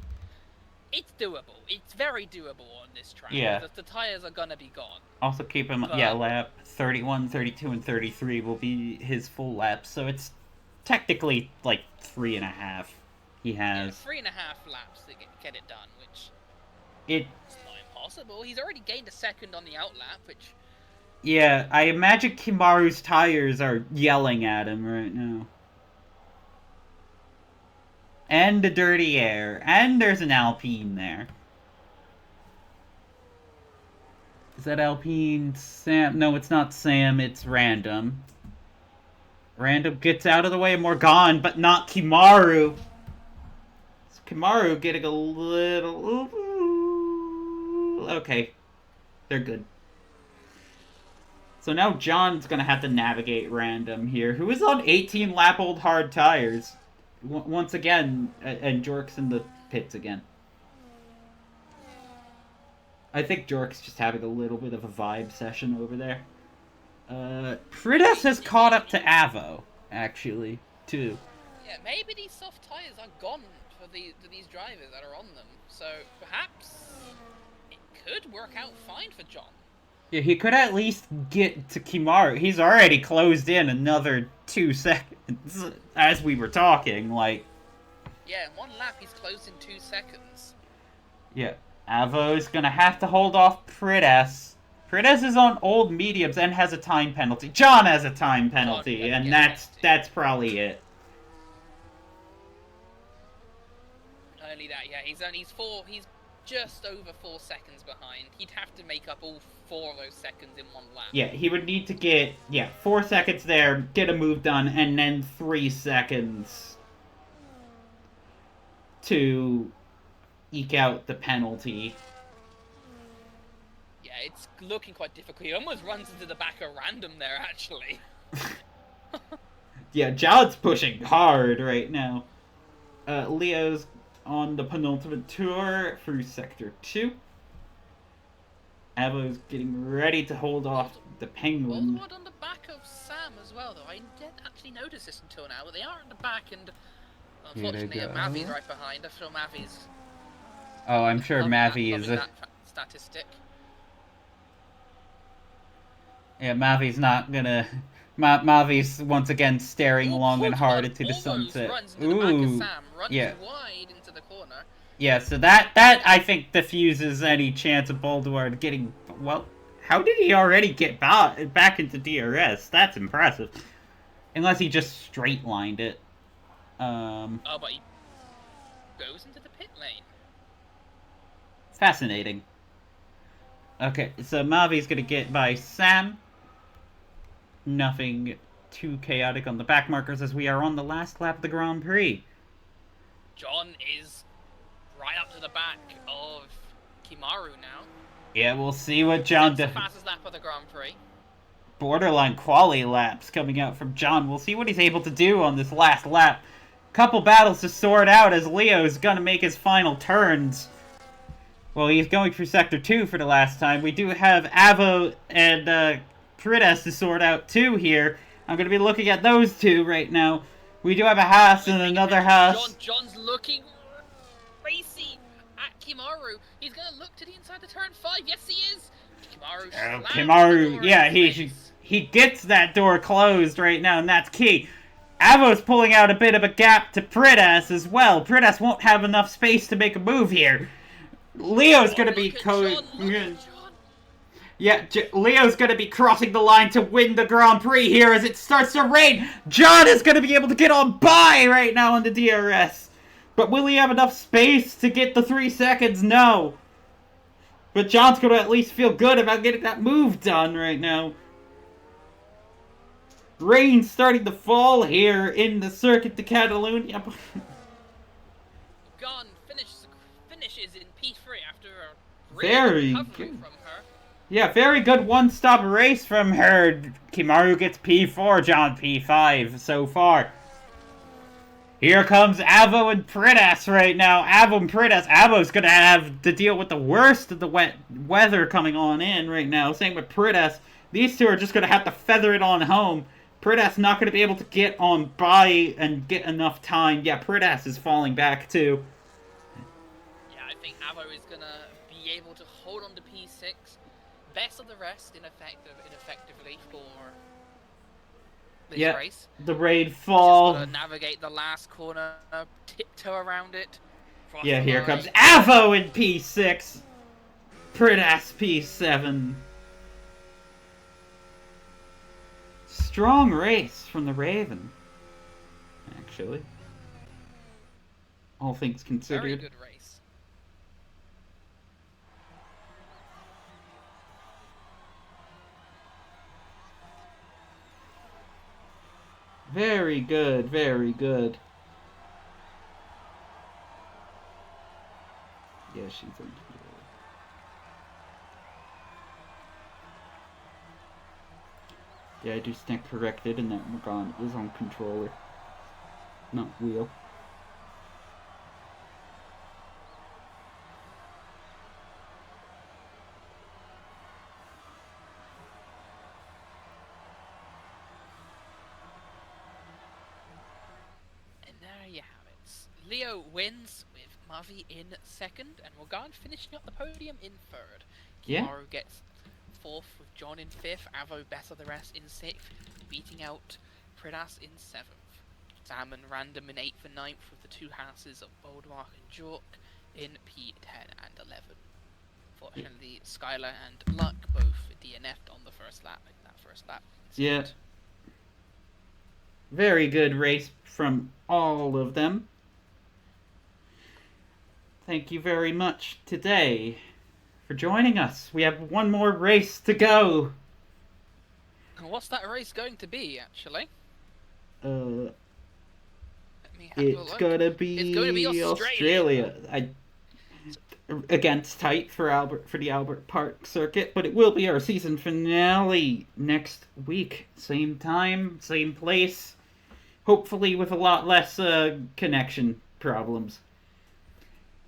B: It's doable. It's very doable on this track.
A: Yeah.
B: The tires are gonna be gone.
A: Also keep him... Yeah, lap 31, 32, and 33 will be his full laps. So it's technically, like, 3.5. He has...
B: Yeah, 3.5 laps to get it done, which...
A: It's
B: not impossible. He's already gained a second on the outlap, which...
A: Yeah, I imagine Kimaru's tires are yelling at him right now. And the dirty air. And there's an Alpine there. Is that Alpine Sam? No, it's not Sam, it's Random. Random gets out of the way of Morgan, but not Kimaru. So Kimaru getting a little... Okay. They're good. So now John's going to have to navigate Random here, who is on 18-lap-old hard tires. Once again, and Jork's in the pits again. I think Jork's just having a little bit of a vibe session over there. Prix has caught up to Avo, actually, too.
B: Yeah, maybe these soft tires are gone for these drivers that are on them. So perhaps it could work out fine for John.
A: Yeah, he could at least get to Kimaru. He's already closed in another 2 seconds as we were talking, like...
B: Yeah, in 1 lap he's closed in 2 seconds.
A: Yeah, Avo's gonna have to hold off Prix. Prix is on old mediums and has a time penalty. John has a time penalty, and that's probably it.
B: Not only that, yeah, he's just over 4 seconds behind. He'd have to make up all 4 of those seconds in 1 lap.
A: Yeah, he would need to get, 4 seconds there, get a move done, and then 3 seconds to eke out the penalty.
B: Yeah, it's looking quite difficult. He almost runs into the back of Random there, actually.
A: Yeah, John's pushing hard right now. Leo's on the penultimate tour through Sector 2. Avo's getting ready to hold off the Penguin.
B: Boldwood on the back of Sam as well, though. I didn't actually notice this until now, but they are at the back, and unfortunately, Mavi's right behind. I feel Mavi's.
A: Oh, I'm sure Mavi is
B: that statistic.
A: Yeah, Mavi's not gonna. Mavi's once again staring long and hard into the sunset.
B: Runs into the back of Sam, runs wide into the corner.
A: Yeah, so that I think diffuses any chance of Boldwood getting. Well, how did he already get back into DRS? That's impressive. Unless he just straight lined it.
B: Oh, but he goes into the pit lane.
A: Fascinating. Okay, so Mavi's gonna get by Sam. Nothing too chaotic on the back markers as we are on the last lap of the Grand Prix.
B: John is right up to the back of Kimaru now.
A: Yeah, we'll see what John does.
B: The fastest lap of the Grand Prix.
A: Borderline quali laps coming out from John. We'll see what he's able to do on this last lap. Couple battles to sort out as Leo's gonna make his final turns. Well, he's going through Sector 2 for the last time. We do have Avo and Prix to sort out too here. I'm going to be looking at those two right now. We do have a Haas and another Haas.
B: John's looking racy at Kimaru. He's going to look to the inside of turn 5. Yes, he is.
A: Kimaru, yeah, he gets that door closed right now, and that's key. Avo's pulling out a bit of a gap to Prix as well. Prix won't have enough space to make a move here. Leo's gonna be Leo's gonna be crossing the line to win the Grand Prix here as it starts to rain. John is gonna be able to get on by right now on the DRS. But will he have enough space to get the 3 seconds? No. But John's gonna at least feel good about getting that move done right now. Rain starting to fall here in the Circuit de Catalunya.
B: Gone finishes in P3 after a
A: very
B: recovery from her.
A: Yeah, very good one-stop race from her. Kimaru gets P4, John P5 so far. Here comes Avo and Prix right now. Avo and Prix. Avo's gonna have to deal with the worst of the wet weather coming on in right now. Same with Prix. These two are just gonna have to feather it on home. Prix not gonna be able to get on by and get enough time. Yeah, Prix is falling back too.
B: I think Avo is going to be able to hold on to P6. Best of the rest ineffectively for this race.
A: The raid fall.
B: Just got to navigate the last corner, tiptoe around it.
A: Yeah, here comes Avo in P6. Prix P7. Strong race from the Raven, actually. All things considered.
B: Very good race.
A: Very good, very good. Yeah, she's in here. Yeah, I do stand corrected in that Morgan is on controller, not wheel.
B: Leo wins with Mavi in second, and Morgan finishing up the podium in third. Kimaru gets fourth with John in fifth, Avo better the rest in sixth, beating out Prix in seventh. Sam and Random in eighth and ninth with the two houses of Boldmark and Jork in P10 and 11. Fortunately, Skylar and Luck both DNF'd on the first lap in that first lap.
A: Yeah. Very good race from all of them. Thank you very much today for joining us. We have one more race to go.
B: What's that race going to be, actually?
A: It's gonna be Australia. Against Tight for the Albert Park circuit, but it will be our season finale next week. Same time, same place. hopefully with a lot less connection problems.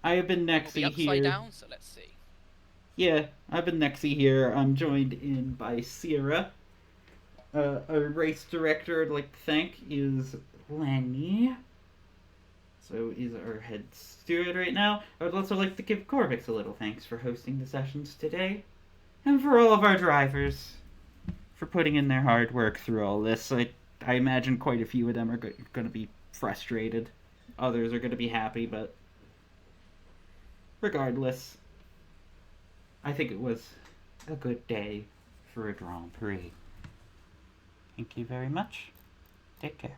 A: I have been
B: It will be
A: Nexy
B: upside
A: here.
B: down, so let's see.
A: Yeah, I've been Nexy here. I'm joined in by Sierra. Our race director I'd like to thank is Lenny. So he's our head steward right now. I would also like to give Corvix a little thanks for hosting the sessions today. And for all of our drivers for putting in their hard work through all this. I imagine quite a few of them are going to be frustrated. Others are going to be happy, but regardless, I think it was a good day for a Grand Prix. Thank you very much. Take care.